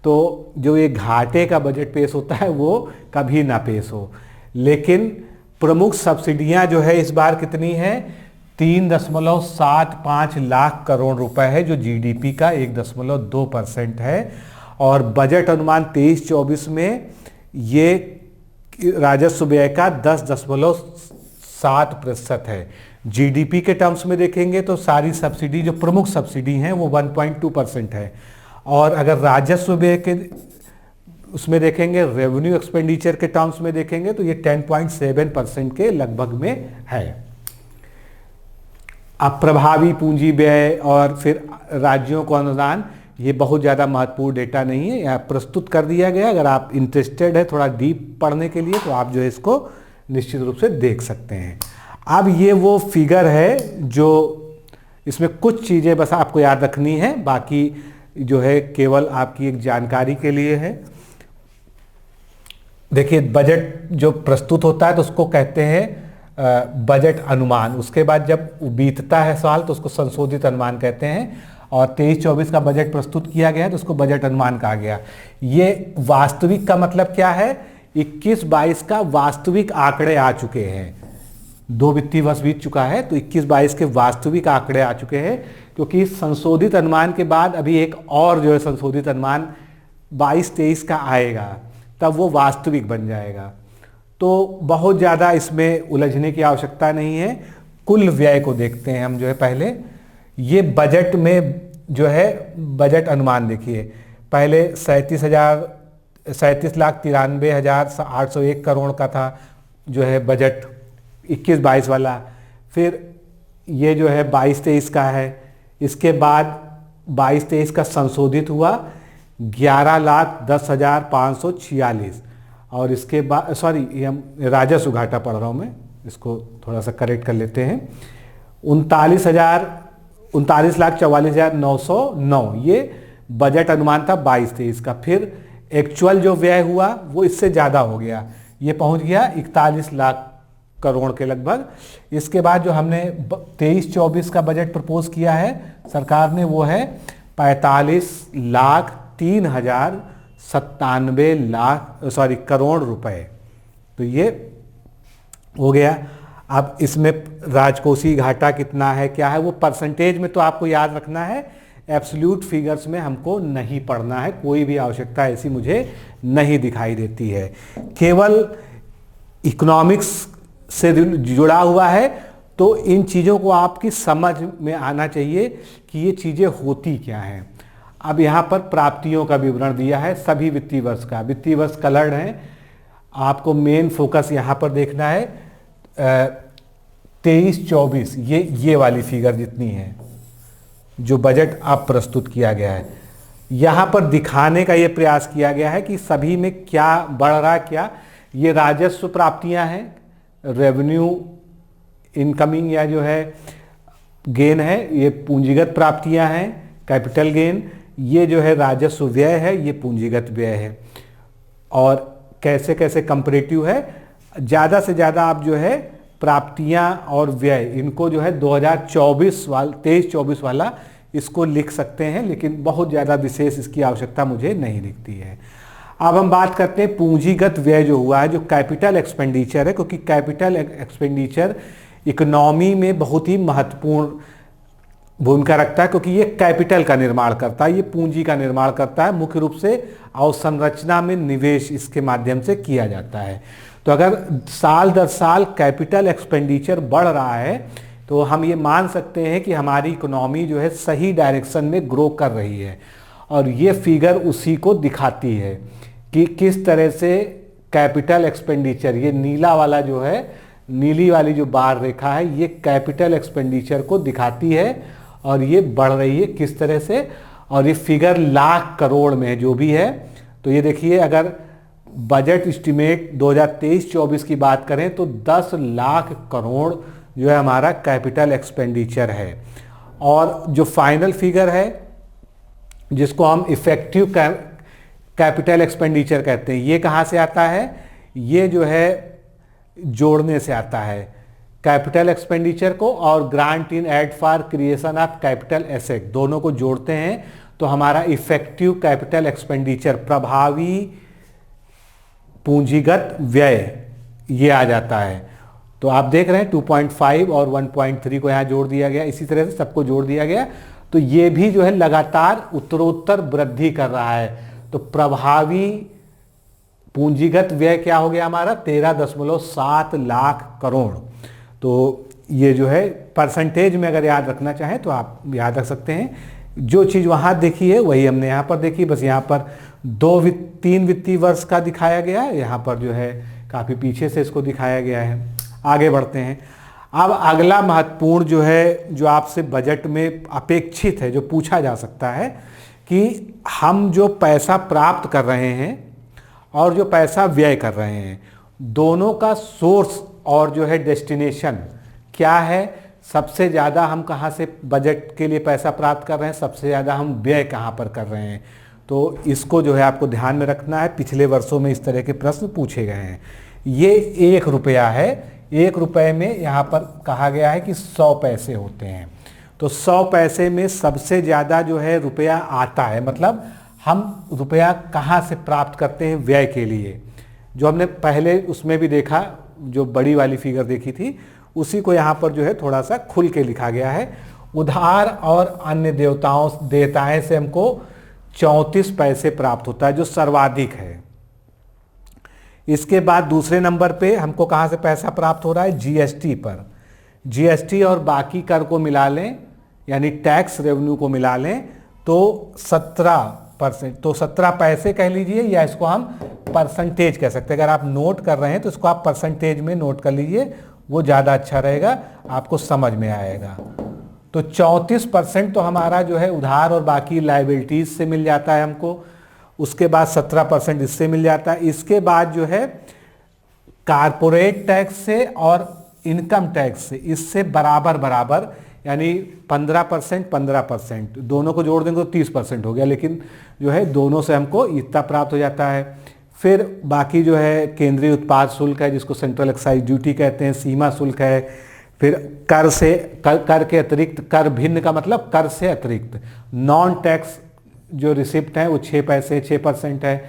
तो जो ये घाटे का बजट पेश होता है वो कभी ना पेश हो। लेकिन प्रमुख सब्सिडियां जो है इस बार कितनी है? 3.75 लाख करोड़ रुपए है, जो जीडीपी का 1.2% है। और बजट अनुमान 23-24 में ये राजस्व व्यय का 10.7% है। जीडीपी के टर्म्स में देखेंगे तो सारी सब्सिडी, जो प्रमुख सब्सिडी हैं, वो 1.2% है। और अगर राजस्व व्यय के उसमें देखेंगे, रेवेन्यू एक्सपेंडिचर के टर्म्स में देखेंगे तो ये 10.7% के लगभग में है। अब प्रभावी पूंजी व्यय और फिर राज्यों को अनुदान, ये बहुत ज़्यादा महत्वपूर्ण डेटा नहीं है, यहाँ प्रस्तुत कर दिया गया। अगर आप इंटरेस्टेड है थोड़ा डीप पढ़ने के लिए तो आप जो है इसको निश्चित रूप से देख सकते हैं। अब ये वो फिगर है जो, इसमें कुछ चीज़ें बस आपको याद रखनी है, बाकी जो है केवल आपकी एक जानकारी के लिए है। देखिए, बजट जो प्रस्तुत होता है तो उसको कहते हैं बजट अनुमान। उसके बाद जब बीतता है साल तो उसको संशोधित अनुमान कहते हैं। और 23-24 का बजट प्रस्तुत किया गया तो उसको बजट अनुमान कहा गया। ये वास्तविक का मतलब क्या है, 21-22 का वास्तविक आंकड़े आ चुके हैं। 2 वित्तीय वर्ष बीत चुका है तो 21-22 के वास्तविक आंकड़े आ चुके हैं, क्योंकि संशोधित अनुमान के बाद अभी एक और जो है संशोधित अनुमान 22-23 का आएगा, तब वो वास्तविक बन जाएगा। तो बहुत ज़्यादा इसमें उलझने की आवश्यकता नहीं है। कुल व्यय को देखते हैं हम जो है पहले। ये बजट में जो है बजट अनुमान देखिए, पहले 37,93,801 करोड़ का था जो है बजट 21-22 वाला। फिर ये जो है 22-23 का है। इसके बाद 22-23 का संशोधित हुआ 11,10,546। और इसके बाद, सॉरी, ये हम राजस्व घाटा पढ़ रहा हूँ मैं, इसको थोड़ा सा करेक्ट कर लेते हैं। 39,44,909 ये बजट अनुमान था 22-23 का। फिर एक्चुअल जो व्यय हुआ वो इससे ज़्यादा हो गया, ये पहुंच गया 41 लाख करोड़ के लगभग। इसके बाद जो हमने 23-24 का बजट प्रपोज किया है सरकार ने, वो है 45,03,97 करोड़ रुपए। तो ये हो गया। अब इसमें राजकोषीय घाटा कितना है, क्या है, वो परसेंटेज में तो आपको याद रखना है, एब्सोल्यूट फिगर्स में हमको नहीं पढ़ना है। कोई भी आवश्यकता ऐसी मुझे नहीं दिखाई देती है। केवल इकोनॉमिक्स से जुड़ा हुआ है तो इन चीज़ों को आपकी समझ में आना चाहिए कि ये चीज़ें होती क्या हैं। अब यहाँ पर प्राप्तियों का विवरण दिया है सभी वित्तीय वर्ष का। वित्तीय वर्ष कलर्ड है, आपको मेन फोकस यहाँ पर देखना है 23-24, ये वाली फिगर जितनी है जो बजट अब प्रस्तुत किया गया है, यहाँ पर दिखाने का ये प्रयास किया गया है कि सभी में क्या बढ़ रहा, क्या ये राजस्व प्राप्तियाँ हैं, रेवेन्यू इनकमिंग या जो है गेन है, ये पूंजीगत प्राप्तियाँ हैं, कैपिटल गेन, ये जो है राजस्व व्यय है, ये पूंजीगत व्यय है। और कैसे कैसे कंपैरेटिव है, ज़्यादा से ज़्यादा आप जो है प्राप्तियां और व्यय इनको जो है 23-24 वाला इसको लिख सकते हैं, लेकिन बहुत ज़्यादा विशेष इसकी आवश्यकता मुझे नहीं दिखती है। अब हम बात करते हैं पूंजीगत व्यय जो हुआ है, जो कैपिटल एक्सपेंडिचर है, क्योंकि कैपिटल एक्सपेंडिचर इकोनॉमी में बहुत ही महत्वपूर्ण भूमिका रखता है, क्योंकि ये कैपिटल का निर्माण करता है, ये पूंजी का निर्माण करता है। मुख्य रूप से अवसंरचना में निवेश इसके माध्यम से किया जाता है। तो अगर साल दर साल कैपिटल एक्सपेंडिचर बढ़ रहा है तो हम ये मान सकते हैं कि हमारी इकोनॉमी जो है सही डायरेक्शन में ग्रो कर रही है। और ये फिगर उसी को दिखाती है कि किस तरह से कैपिटल एक्सपेंडिचर, ये नीला वाला जो है, नीली वाली जो बार रेखा है, ये कैपिटल एक्सपेंडिचर को दिखाती है और ये बढ़ रही है किस तरह से। और ये फिगर लाख करोड़ में जो भी है, तो ये देखिए, अगर बजट एस्टिमेट 2023-24 की बात करें तो 10 लाख करोड़ जो है हमारा कैपिटल एक्सपेंडिचर है। और जो फाइनल फिगर है जिसको हम इफेक्टिव कैपिटल एक्सपेंडिचर कहते हैं, ये कहाँ से आता है, ये जो है जोड़ने से आता है कैपिटल एक्सपेंडिचर को और grant in aid for creation of capital asset, दोनों को जोड़ते हैं तो हमारा इफेक्टिव कैपिटल एक्सपेंडिचर, प्रभावी पूंजीगत व्यय, ये आ जाता है। तो आप देख रहे हैं 2.5 और 1.3 को यहाँ जोड़ दिया गया, इसी तरह से सबको जोड़ दिया गया। तो ये भी जो है लगातार उत्तरोत्तर वृद्धि कर रहा है। तो प्रभावी पूंजीगत व्यय क्या हो गया हमारा 13.7 लाख करोड़। तो ये जो है परसेंटेज में अगर याद रखना चाहें तो आप याद रख सकते हैं। जो चीज़ वहाँ देखी है वही हमने यहाँ पर देखी, बस यहाँ पर 3 वित्तीय वर्ष का दिखाया गया है, यहाँ पर जो है काफ़ी पीछे से इसको दिखाया गया है। आगे बढ़ते हैं। अब अगला महत्वपूर्ण जो है, जो आपसे बजट में अपेक्षित है, जो पूछा जा सकता है कि हम जो पैसा प्राप्त कर रहे हैं और जो पैसा व्यय कर रहे हैं, दोनों का सोर्स और जो है डेस्टिनेशन क्या है। सबसे ज़्यादा हम कहाँ से बजट के लिए पैसा प्राप्त कर रहे हैं, सबसे ज़्यादा हम व्यय कहाँ पर कर रहे हैं। तो इसको जो है आपको ध्यान में रखना है। पिछले वर्षों में इस तरह के प्रश्न पूछे गए हैं। ये 1 रुपया है, 1 रुपये में यहाँ पर कहा गया है कि 100 पैसे होते हैं। तो 100 पैसे में सबसे ज़्यादा जो है रुपया आता है, मतलब हम रुपया कहाँ से प्राप्त करते हैं व्यय के लिए। जो हमने पहले उसमें भी देखा, जो बड़ी वाली फिगर देखी थी, उसी को यहाँ पर जो है थोड़ा सा खुल के लिखा गया है। उधार और अन्य देयताएं से हमको 34 पैसे प्राप्त होता है, जो सर्वाधिक है। इसके बाद दूसरे नंबर पे हमको कहाँ से पैसा प्राप्त हो रहा है, जीएसटी पर। जीएसटी और बाकी कर को मिला लें, यानी टैक्स रेवेन्यू को मिला लें, तो 17%, तो 17 पैसे कह लीजिए, या इसको हम परसेंटेज कह सकते हैं। अगर आप नोट कर रहे हैं तो इसको आप परसेंटेज में नोट कर लीजिए, वो ज़्यादा अच्छा रहेगा, आपको समझ में आएगा। तो 34% तो हमारा जो है उधार और बाकी लायबिलिटीज से मिल जाता है हमको। उसके बाद 17% इससे मिल जाता है। इसके बाद जो है कारपोरेट टैक्स से और इनकम टैक्स से, इससे बराबर बराबर, यानी 15%, 15%, दोनों को जोड़ देंगे तो 30% हो गया, लेकिन जो है दोनों से हमको इतना प्राप्त हो जाता है। फिर बाकी जो है केंद्रीय उत्पाद शुल्क है, जिसको सेंट्रल एक्साइज ड्यूटी कहते हैं, सीमा शुल्क है। फिर कर के अतिरिक्त, कर भिन्न का मतलब कर से अतिरिक्त, नॉन टैक्स जो रिसिप्ट है वो 6 पैसे 6% है।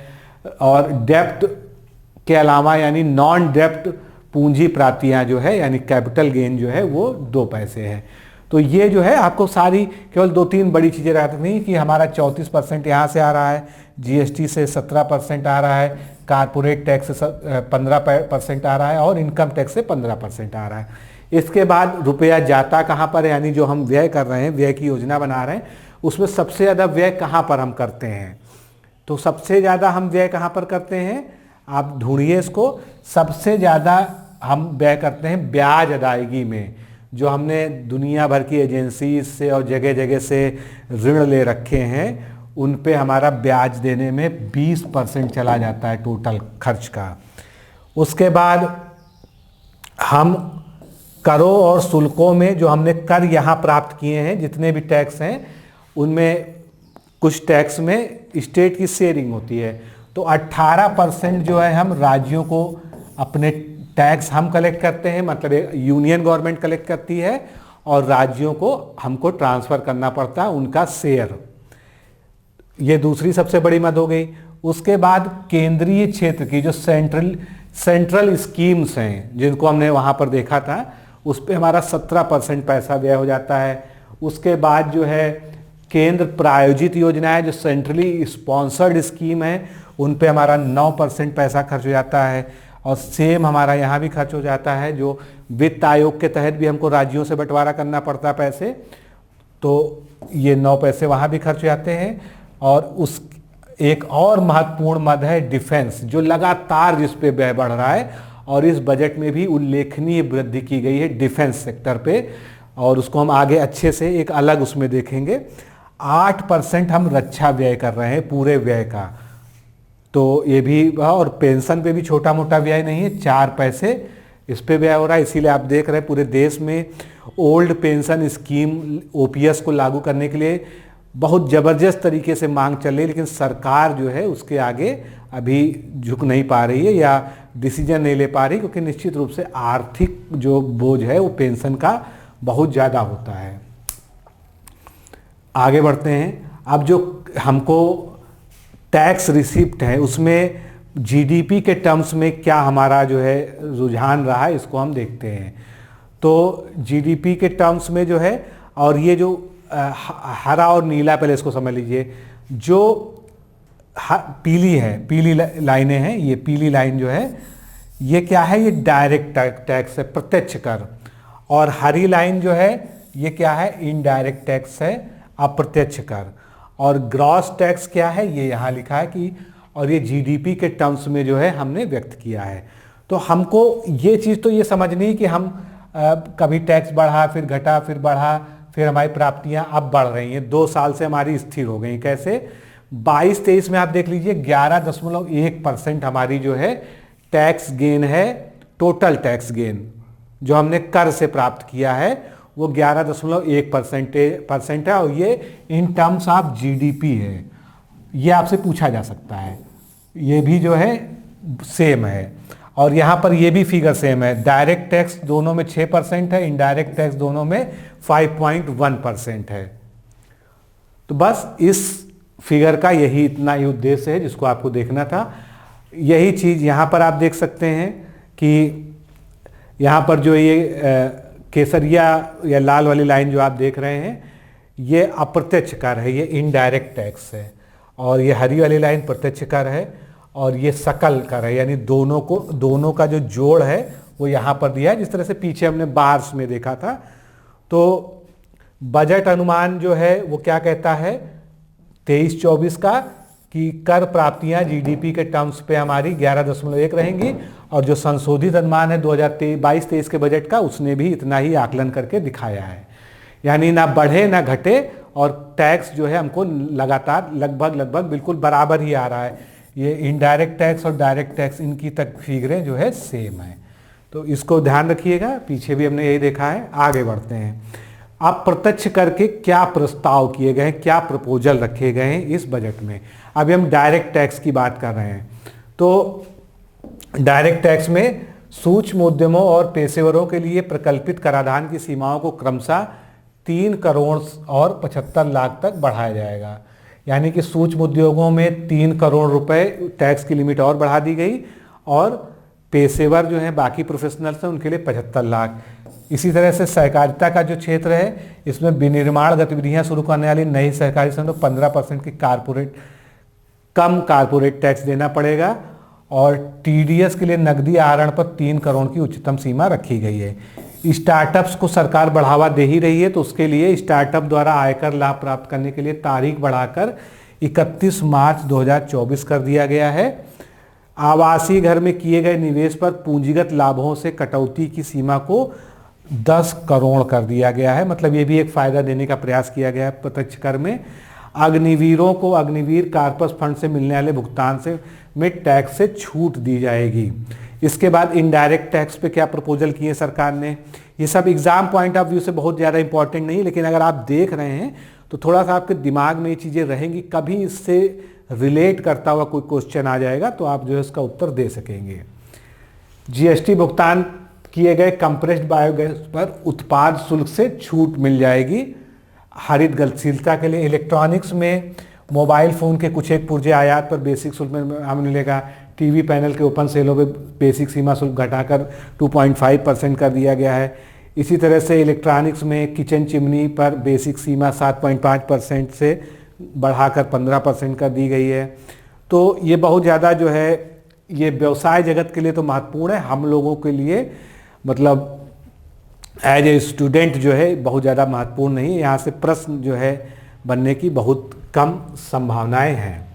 और डेप्ट के अलावा, यानी नॉन डेप्ट पूंजी प्राप्तियां जो है, यानी कैपिटल गेन जो है, वो 2 पैसे है। तो ये जो है आपको सारी केवल 2-3 बड़ी चीज़ें रखनी कि हमारा 34% यहाँ से आ रहा है, जीएसटी से 17% आ रहा है, कारपोरेट टैक्स से 15% आ रहा है, और इनकम टैक्स से 15% आ रहा है। इसके बाद रुपया जाता कहाँ पर है, यानी जो हम व्यय कर रहे हैं, व्यय की योजना बना रहे हैं, उसमें सबसे ज़्यादा व्यय कहाँ पर हम करते हैं। तो सबसे ज़्यादा हम व्यय कहाँ पर करते हैं, आप ढूंढिए इसको। सबसे ज़्यादा हम व्यय करते हैं ब्याज अदायगी में। जो हमने दुनिया भर की एजेंसी से और जगह जगह से ऋण ले रखे हैं, उन पे हमारा ब्याज देने में 20% चला जाता है टोटल खर्च का। उसके बाद हम करों और शुल्कों में, जो हमने कर यहाँ प्राप्त किए हैं, जितने भी टैक्स हैं, उनमें कुछ टैक्स में स्टेट की शेयरिंग होती है। तो 18% जो है हम राज्यों को अपने टैक्स हम कलेक्ट करते हैं, मतलब यूनियन गवर्नमेंट कलेक्ट करती है, और राज्यों को हमको ट्रांसफ़र करना पड़ता है उनका शेयर। ये दूसरी सबसे बड़ी मद हो गई। उसके बाद केंद्रीय क्षेत्र की जो सेंट्रल स्कीम्स हैं, जिनको हमने वहाँ पर देखा था, उस पर हमारा 17% पैसा व्यय हो जाता है। उसके बाद जो है केंद्र प्रायोजित योजनाएं, जो सेंट्रली स्पॉन्सर्ड स्कीम है, उन पे हमारा 9% पैसा खर्च हो जाता है। और सेम हमारा यहाँ भी खर्च हो जाता है, जो वित्त आयोग के तहत भी हमको राज्यों से बंटवारा करना पड़ता है पैसे, तो ये 9 पैसे वहाँ भी खर्च हो जाते हैं। और उस एक और महत्वपूर्ण मद है डिफेंस, जो लगातार जिस पे व्यय बढ़ रहा है, और इस बजट में भी उल्लेखनीय वृद्धि की गई है डिफेंस सेक्टर पे, और उसको हम आगे अच्छे से एक अलग उसमें देखेंगे। 8% हम रक्षा व्यय कर रहे हैं पूरे व्यय का, तो ये भी, और पेंशन पे भी छोटा मोटा व्यय नहीं है, 4 पैसे इस पे व्यय हो रहा है। इसीलिए आप देख रहे हैं पूरे देश में ओल्ड पेंशन स्कीम ओपीएस को लागू करने के लिए बहुत ज़बरदस्त तरीके से मांग चल रही है, लेकिन सरकार जो है उसके आगे अभी झुक नहीं पा रही है या डिसीजन नहीं ले पा रही, क्योंकि निश्चित रूप से आर्थिक जो बोझ है वो पेंशन का बहुत ज़्यादा होता है। आगे बढ़ते हैं। अब जो हमको टैक्स रिसिप्ट है, उसमें जीडीपी के टर्म्स में क्या हमारा जो है रुझान रहा है, इसको हम देखते हैं। तो जीडीपी के टर्म्स में जो है, और ये जो हरा और नीला, पहले इसको समझ लीजिए, जो पीली है, पीली लाइनें हैं, ये पीली लाइन जो है ये क्या है, ये डायरेक्ट टैक्स है, प्रत्यक्ष कर। और हरी लाइन जो है ये क्या है, इनडायरेक्ट टैक्स है, अप्रत्यक्ष कर। और ग्रॉस टैक्स क्या है, ये यहाँ लिखा है कि, और ये जीडीपी के टर्म्स में जो है हमने व्यक्त किया है। तो हमको ये चीज़ तो ये समझनी कि हम कभी टैक्स बढ़ा फिर घटा फिर बढ़ा, फिर हमारी प्राप्तियां अब बढ़ रही हैं, 2 साल से हमारी स्थिर हो गई। कैसे, 22-23 में आप देख लीजिए 11.1% हमारी जो है टैक्स गेन है, टोटल टैक्स गेन जो हमने कर से प्राप्त किया है वो 11.1% है, और ये इन टर्म्स ऑफ जीडीपी है। ये आपसे पूछा जा सकता है, ये भी जो है सेम है। और यहाँ पर ये भी फिगर सेम है, डायरेक्ट टैक्स दोनों में 6% है, इनडायरेक्ट टैक्स दोनों में 5.1% है। तो बस इस फिगर का यही इतना ही उद्देश्य है जिसको आपको देखना था। यही चीज़ यहाँ पर आप देख सकते हैं कि यहाँ पर जो ये केसरिया या लाल वाली लाइन जो आप देख रहे हैं ये अप्रत्यक्ष कर है, ये इनडायरेक्ट टैक्स है। और ये हरी वाली लाइन प्रत्यक्ष कर है, और ये सकल कर है, यानी दोनों का जो जोड़ है वो यहाँ पर दिया है, जिस तरह से पीछे हमने बार्स में देखा था। तो बजट अनुमान जो है वो क्या कहता है 23-24 का, कि कर प्राप्तियां जीडीपी के टर्म्स पे हमारी 11.1 रहेंगी, और जो संशोधित अनुमान है 2022-23 के बजट का उसने भी इतना ही आकलन करके दिखाया है, यानी ना बढ़े ना घटे, और टैक्स जो है हमको लगातार लगभग बिल्कुल बराबर ही आ रहा है। ये इनडायरेक्ट टैक्स और डायरेक्ट टैक्स इनकी तक फिगरें जो है सेम है। तो इसको ध्यान रखिएगा, पीछे भी हमने यही देखा है। आगे बढ़ते हैं, अब प्रत्यक्ष कर के क्या प्रस्ताव किए गए हैं, क्या प्रपोजल रखे गए हैं इस बजट में। अभी हम डायरेक्ट टैक्स की बात कर रहे हैं। तो डायरेक्ट टैक्स में सूक्ष्म उद्यमों और पेशेवरों के लिए प्रकल्पित कराधान की सीमाओं को क्रमशः 3 करोड़ और 75 लाख तक बढ़ाया जाएगा। यानी कि सूक्ष्म उद्योगों में 3 करोड़ रुपए टैक्स की लिमिट और बढ़ा दी गई, और पेशेवर जो हैं बाकी प्रोफेशनल्स हैं उनके लिए 75 लाख। इसी तरह से सहकारिता का जो क्षेत्र है इसमें विनिर्माण गतिविधियां शुरू करने वाली नई सहकारी संस्थाओं को 15% की कम कारपोरेट टैक्स देना पड़ेगा, और टीडीएस के लिए नकदी आहरण पर 3 करोड़ की उच्चतम सीमा रखी गई है। स्टार्टअप्स को सरकार बढ़ावा दे ही रही है, तो उसके लिए स्टार्टअप द्वारा आयकर लाभ प्राप्त करने के लिए तारीख बढ़ाकर 31 मार्च 2024 कर दिया गया है। आवासीय घर में किए गए निवेश पर पूंजीगत लाभों से कटौती की सीमा को 10 करोड़ कर दिया गया है, मतलब ये भी एक फायदा देने का प्रयास किया गया है प्रत्यक्ष कर में। अग्निवीरों को अग्निवीर कार्पस फंड से मिलने वाले भुगतान से में टैक्स से छूट दी जाएगी। इसके बाद इनडायरेक्ट टैक्स पे क्या प्रपोजल किए सरकार ने, ये सब एग्जाम पॉइंट ऑफ व्यू से बहुत ज़्यादा इंपॉर्टेंट नहीं, लेकिन अगर आप देख रहे हैं तो थोड़ा सा आपके दिमाग में ये चीज़ें रहेंगी, कभी इससे रिलेट करता हुआ कोई क्वेश्चन आ जाएगा तो आप जो है इसका उत्तर दे सकेंगे। जीएसटी भुगतान किए गए कंप्रेस्ड बायोगैस पर उत्पाद शुल्क से छूट मिल जाएगी। हरित गतिशीलता के लिए इलेक्ट्रॉनिक्स में मोबाइल फ़ोन के कुछ एक पुर्जे आयात पर बेसिक शुल्क में हम मिलेगा। टीवी पैनल के ओपन सेलों पे बेसिक सीमा शुल्क घटाकर 2.5% कर दिया गया है। इसी तरह से इलेक्ट्रॉनिक्स में किचन चिमनी पर बेसिक सीमा 7.5% से बढ़ाकर 15% कर दी गई है। तो ये बहुत ज़्यादा जो है ये व्यवसाय जगत के लिए तो महत्वपूर्ण है, हम लोगों के लिए मतलब एज ए स्टूडेंट जो है बहुत ज़्यादा महत्वपूर्ण नहीं है। यहाँ से प्रश्न जो है बनने की बहुत कम संभावनाएं हैं।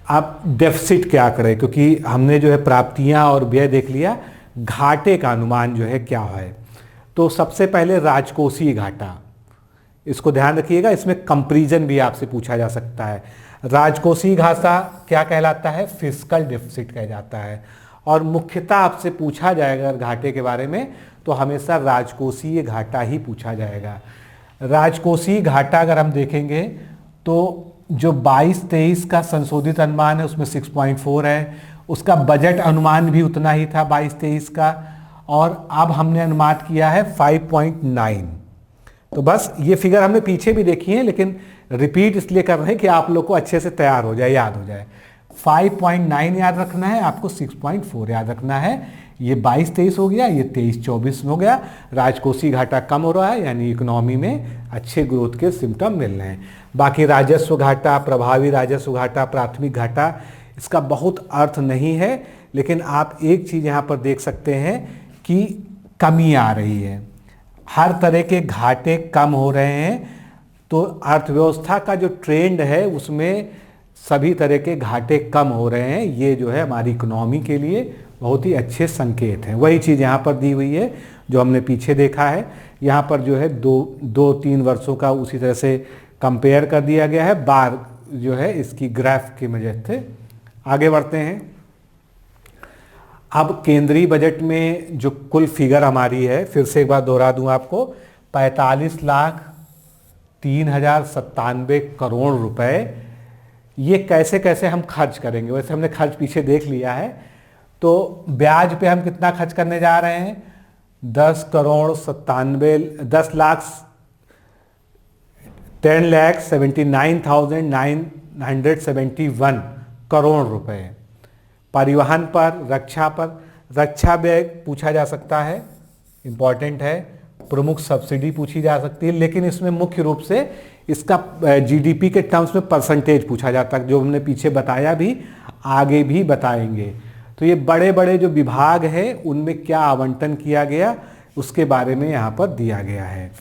अब डेफिसिट क्या करें, क्योंकि हमने जो है प्राप्तियां और व्यय देख लिया, घाटे का अनुमान जो है क्या है। तो सबसे पहले राजकोषीय घाटा, इसको ध्यान रखिएगा, इसमें कंपैरिजन भी आपसे पूछा जा सकता है। राजकोषीय घाटा क्या कहलाता है, फिस्कल डेफिसिट कह जाता है, और मुख्यतः आपसे पूछा जाएगा अगर घाटे के बारे में तो हमेशा राजकोषीय घाटा ही पूछा जाएगा। राजकोषीय घाटा अगर हम देखेंगे तो जो 22-23 का संशोधित अनुमान है उसमें 6.4 है, उसका बजट अनुमान भी उतना ही था 22-23 का, और अब हमने अनुमान किया है 5.9। तो बस ये फिगर हमने पीछे भी देखी है, लेकिन रिपीट इसलिए कर रहे हैं कि आप लोग को अच्छे से तैयार हो जाए, याद हो जाए। 5.9 याद रखना है, आपको 6.4 याद रखना है। ये 22-23 हो गया, ये 23-24 में हो गया। राजकोषीय घाटा कम हो रहा है, यानी इकोनॉमी में अच्छे ग्रोथ के सिम्टम मिल रहे हैं। बाकी राजस्व घाटा, प्रभावी राजस्व घाटा, प्राथमिक घाटा, इसका बहुत अर्थ नहीं है, लेकिन आप एक चीज़ यहाँ पर देख सकते हैं कि कमी आ रही है, हर तरह के घाटे कम हो रहे हैं। तो अर्थव्यवस्था का जो ट्रेंड है उसमें सभी तरह के घाटे कम हो रहे हैं। ये जो है हमारी इकोनॉमी के लिए बहुत ही अच्छे संकेत हैं। वही चीज़ यहाँ पर दी हुई है जो हमने पीछे देखा है। यहाँ पर जो है 2-3 वर्षों का उसी तरह से कंपेयर कर दिया गया है, बार जो है इसकी ग्राफ की वजह से। आगे बढ़ते हैं। अब केंद्रीय बजट में जो कुल फिगर हमारी है, फिर से एक बार दोहरा दूं आपको, 45,03,097 करोड़ रुपए। ये कैसे कैसे हम खर्च करेंगे? वैसे हमने खर्च पीछे देख लिया है। तो ब्याज पे हम कितना खर्च करने जा रहे हैं? 10,79,971 करोड़ रुपए। परिवहन पर, रक्षा पर, रक्षा व्यय पूछा जा सकता है, इंपॉर्टेंट है। प्रमुख सब्सिडी पूछी जा सकती है, लेकिन इसमें मुख्य रूप से इसका जीडीपी के टर्म्स में परसेंटेज पूछा जाता है, जो हमने पीछे बताया भी, आगे भी बताएंगे। तो ये बड़े बड़े जो विभाग हैं उनमें क्या आवंटन किया गया उसके बारे में यहाँ पर दिया गया है।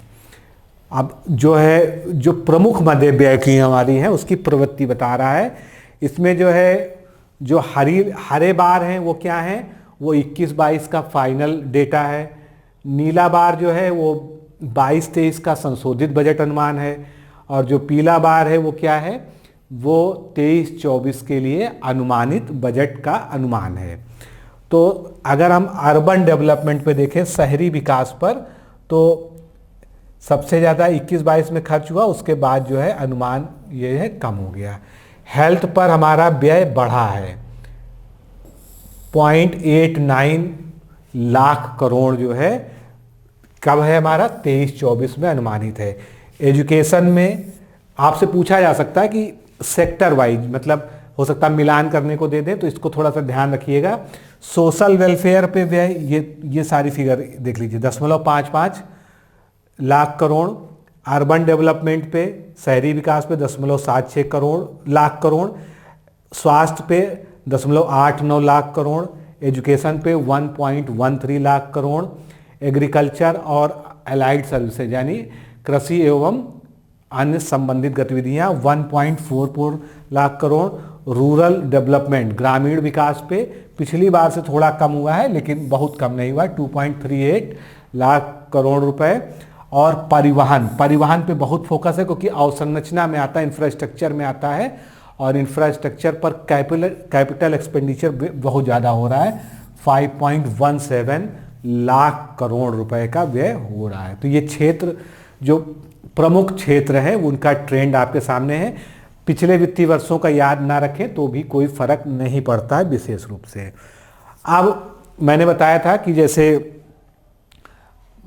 अब जो है जो प्रमुख मदे व्यय की हमारी है उसकी प्रवृत्ति बता रहा है। इसमें जो है जो हरे बार हैं वो क्या हैं? वो 21-22 का फाइनल डेटा है। नीला बार जो है वो 22-23 का संशोधित बजट अनुमान है। और जो पीला बार है वो क्या है? वो 23-24 के लिए अनुमानित बजट का अनुमान है। तो अगर हम अर्बन डेवलपमेंट पे देखें, शहरी विकास पर, तो सबसे ज़्यादा 21-22 में खर्च हुआ, उसके बाद जो है अनुमान ये है कम हो गया। हेल्थ पर हमारा व्यय बढ़ा है, 0.89 लाख करोड़ जो है कब है हमारा? 23-24 में अनुमानित है। एजुकेशन में आपसे पूछा जा सकता है कि सेक्टर वाइज, मतलब हो सकता है मिलान करने को दे दें, तो इसको थोड़ा सा ध्यान रखिएगा। सोशल वेलफेयर पे व्यय, ये सारी फिगर देख लीजिए, 0.55 लाख करोड़। अर्बन डेवलपमेंट पे, शहरी विकास पे 0.76 करोड़ लाख करोड़। स्वास्थ्य पे 0.89 लाख करोड़। एजुकेशन पे 1.13 लाख करोड़। एग्रीकल्चर और अलाइड सर्विसेज यानी कृषि एवं अन्य संबंधित गतिविधियां 1.44 लाख करोड़। रूरल डेवलपमेंट, ग्रामीण विकास पे पिछली बार से थोड़ा कम हुआ है, लेकिन बहुत कम नहीं हुआ, 2.38 लाख करोड़ रुपए। और परिवहन पे बहुत फोकस है, क्योंकि अवसंरचना में आता है, इंफ्रास्ट्रक्चर में आता है, और इंफ्रास्ट्रक्चर पर कैपिटल एक्सपेंडिचर बहुत ज़्यादा हो रहा है, 5.17 लाख करोड़ रुपए का व्यय हो रहा है। तो ये क्षेत्र जो प्रमुख क्षेत्र है उनका ट्रेंड आपके सामने है। पिछले वित्तीय वर्षों का याद ना रखें तो भी कोई फर्क नहीं पड़ता है विशेष रूप से। अब मैंने बताया था कि जैसे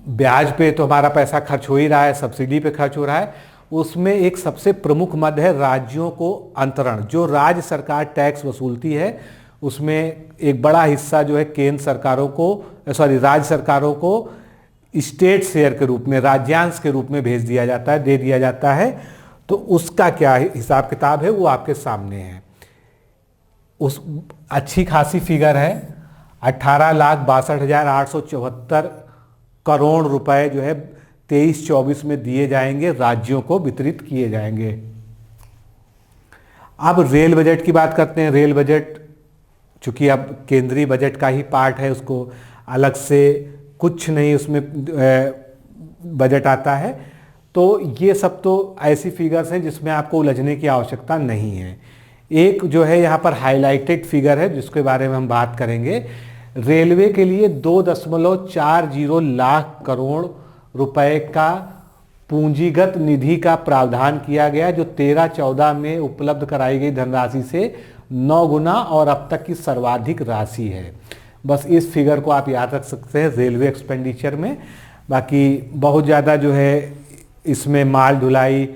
ब्याज पे तो हमारा पैसा खर्च हो ही रहा है, सब्सिडी पे खर्च हो रहा है, उसमें एक सबसे प्रमुख मद है राज्यों को अंतरण। जो राज्य सरकार टैक्स वसूलती है उसमें एक बड़ा हिस्सा जो है केंद्र सरकारों को, राज्य सरकारों को स्टेट शेयर के रूप में, राज्यांश के रूप में भेज दिया जाता है, दे दिया जाता है। तो उसका क्या हिसाब किताब है वो आपके सामने है। उस अच्छी खासी फिगर है, 18,62,874 करोड़ रुपए जो है 23-24 में दिए जाएंगे, राज्यों को वितरित किए जाएंगे। अब रेल बजट की बात करते हैं। रेल बजट चूंकि अब केंद्रीय बजट का ही पार्ट है, उसको अलग से कुछ नहीं उसमें बजट आता है। तो ये सब तो ऐसी फिगर्स हैं जिसमें आपको उलझने की आवश्यकता नहीं है। एक जो है यहाँ पर हाईलाइटेड फिगर है जिसके बारे में हम बात करेंगे। रेलवे के लिए 2.40 लाख करोड़ रुपए का पूंजीगत निधि का प्रावधान किया गया, जो 13-14 में उपलब्ध कराई गई धनराशि से 9 गुना और अब तक की सर्वाधिक राशि है। बस इस फिगर को आप याद रख सकते हैं रेलवे एक्सपेंडिचर में। बाकी बहुत ज़्यादा जो है इसमें माल ढुलाई,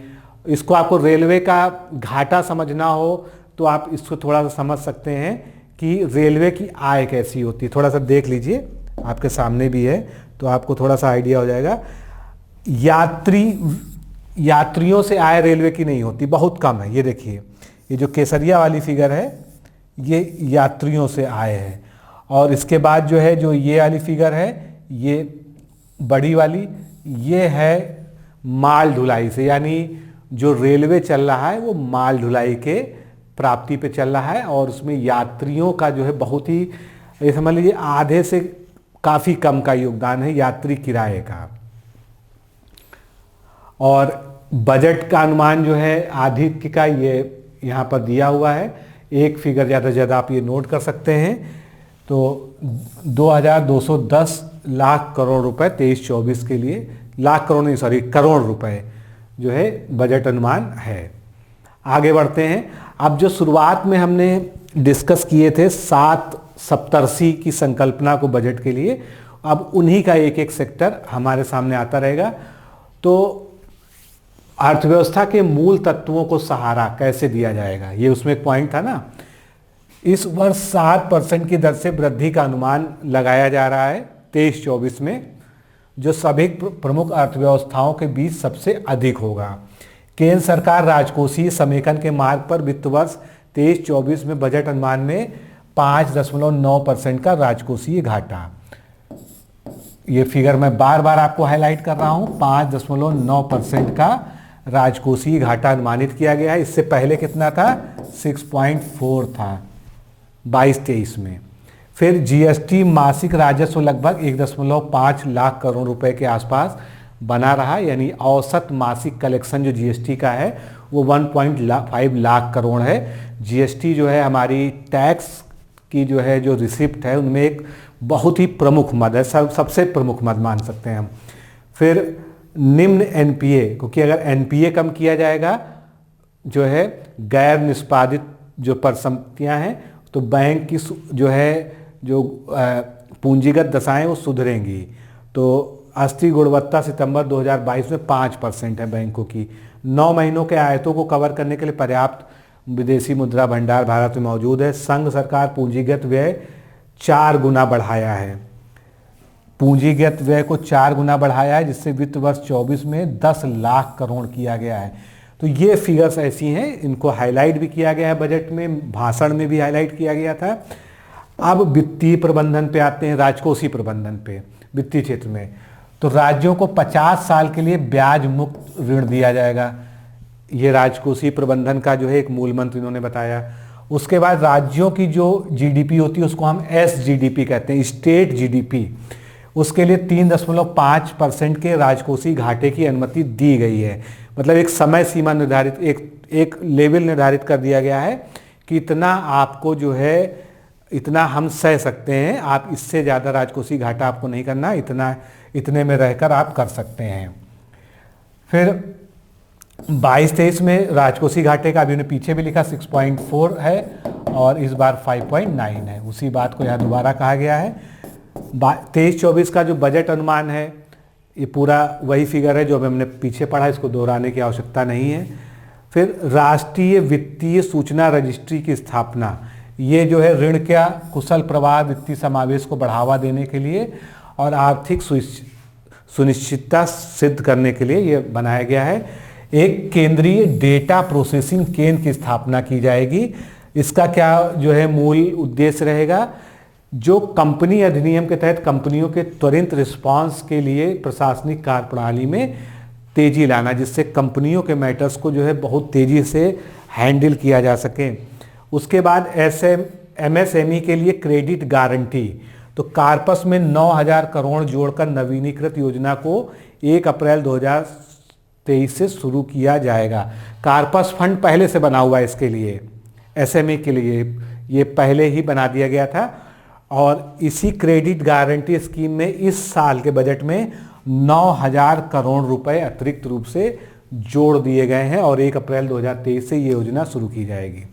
इसको आपको रेलवे का घाटा समझना हो तो आप इसको थोड़ा सा समझ सकते हैं कि रेलवे की आय कैसी होती है। थोड़ा सा देख लीजिए, आपके सामने भी है तो आपको थोड़ा सा आइडिया हो जाएगा। यात्रियों से आय रेलवे की नहीं होती, बहुत कम है। ये देखिए, ये जो केसरिया वाली फिगर है ये यात्रियों से आय है, और इसके बाद जो है जो ये वाली फिगर है, ये बड़ी वाली, ये है माल ढुलाई से, यानी जो रेलवे चल रहा है वो माल ढुलाई के प्राप्ति पे चल रहा है, और उसमें यात्रियों का जो है बहुत ही, ये समझ लीजिए आधे से काफ़ी कम का योगदान है यात्री किराए का। और बजट का अनुमान जो है आधी का ये यहाँ पर दिया हुआ है, एक फिगर ज़्यादा से ज़्यादा आप ये नोट कर सकते हैं। तो 2210 लाख करोड़ रुपए 23-24 के लिए, लाख करोड़ नहीं सॉरी करोड़ रुपए जो है बजट अनुमान है। आगे बढ़ते हैं। अब जो शुरुआत में हमने डिस्कस किए थे 7 सप्तर्षि की संकल्पना को बजट के लिए, अब उन्हीं का एक एक सेक्टर हमारे सामने आता रहेगा। तो अर्थव्यवस्था के मूल तत्वों को सहारा कैसे दिया जाएगा, ये उसमें एक पॉइंट था ना। इस वर्ष 7% की दर से वृद्धि का अनुमान लगाया जा रहा है 23-24 में, जो सभी प्रमुख अर्थव्यवस्थाओं के बीच सबसे अधिक होगा। केंद्र सरकार राजकोषीय समेकन के मार्ग पर वित्त वर्ष 23-24 में बजट अनुमान में 5.9% का राजकोषीय घाटा, ये फिगर मैं बार बार आपको हाईलाइट कर रहा हूं, 5.9% का राजकोषीय घाटा अनुमानित किया गया है। इससे पहले कितना था, 6.4 था 22-23 में। फिर जीएसटी मासिक राजस्व लगभग 1.5 लाख करोड़ रुपए के आसपास बना रहा, यानी औसत मासिक कलेक्शन जो जीएसटी का है वो 1.5 लाख करोड़ है। जीएसटी जो है हमारी टैक्स की जो है जो रिसिप्ट है उनमें एक बहुत ही प्रमुख मद है, सबसे प्रमुख मद मान सकते हैं हम। फिर निम्न एनपीए, क्योंकि अगर एनपीए कम किया जाएगा जो है गैर निष्पादित जो परिसंपत्तियां हैं, तो बैंक की जो है जो पूंजीगत दशाएं वो सुधरेंगी। तो अस्थिर गुणवत्ता सितंबर 2022 में 5% है बैंकों की। 9 महीनों के आयतों को कवर करने के लिए पर्याप्त विदेशी मुद्रा भंडार भारत में मौजूद है। संघ सरकार पूंजीगत व्यय 4 गुना बढ़ाया है, पूंजीगत व्यय को 4 गुना बढ़ाया है, जिससे वित्त वर्ष 24 में 10 लाख करोड़ किया गया है। तो ये फिगर्स ऐसी हैं, इनको हाईलाइट भी किया गया है बजट में, भाषण में भी हाईलाइट किया गया था। अब वित्तीय प्रबंधन पे आते हैं, राजकोषीय प्रबंधन पे वित्तीय क्षेत्र में। तो राज्यों को 50 साल के लिए ब्याज मुक्त ऋण दिया जाएगा, ये राजकोषीय प्रबंधन का जो है एक मूल मंत्र इन्होंने बताया। उसके बाद राज्यों की जो जीडीपी होती है उसको हम एसजीडीपी कहते हैं, स्टेट जीडीपी, उसके लिए 3.5% के राजकोषीय घाटे की अनुमति दी गई है। मतलब एक समय सीमा निर्धारित, एक लेवल निर्धारित कर दिया गया है कि इतना आपको जो है, इतना हम सह सकते हैं, आप इससे ज़्यादा राजकोषीय घाटा आपको नहीं करना, इतने में रहकर आप कर सकते हैं। फिर 22-23 में राजकोषीय घाटे का अभी उन्हें पीछे भी लिखा 6.4 है और इस बार 5.9 है, उसी बात को यहाँ दोबारा कहा गया है। 23-24 का जो बजट अनुमान है ये पूरा वही फिगर है जो हमने पीछे पढ़ा, इसको दोहराने की आवश्यकता नहीं है। फिर राष्ट्रीय वित्तीय सूचना रजिस्ट्री की स्थापना, ये जो है ऋण का कुशल प्रवाह, वित्तीय समावेश को बढ़ावा देने के लिए और आर्थिक सुनिश्चितता सिद्ध करने के लिए ये बनाया गया है। एक केंद्रीय डेटा प्रोसेसिंग केंद्र की स्थापना की जाएगी। इसका क्या जो है मूल उद्देश्य रहेगा, जो कंपनी अधिनियम के तहत कंपनियों के त्वरित रिस्पांस के लिए प्रशासनिक कार्यप्रणाली में तेजी लाना, जिससे कंपनियों के मैटर्स को जो है बहुत तेजी से हैंडल किया जा सके। उसके बाद एमएसएमई के लिए क्रेडिट गारंटी, तो कार्पस में 9,000 करोड़ जोड़कर नवीनीकृत योजना को 1 अप्रैल 2023 से शुरू किया जाएगा। कार्पस फंड पहले से बना हुआ है इसके लिए, एसएमई के लिए ये पहले ही बना दिया गया था, और इसी क्रेडिट गारंटी स्कीम में इस साल के बजट में 9,000 करोड़ रुपए अतिरिक्त रूप से जोड़ दिए गए हैं और 1 अप्रैल 2023 से ये योजना शुरू की जाएगी।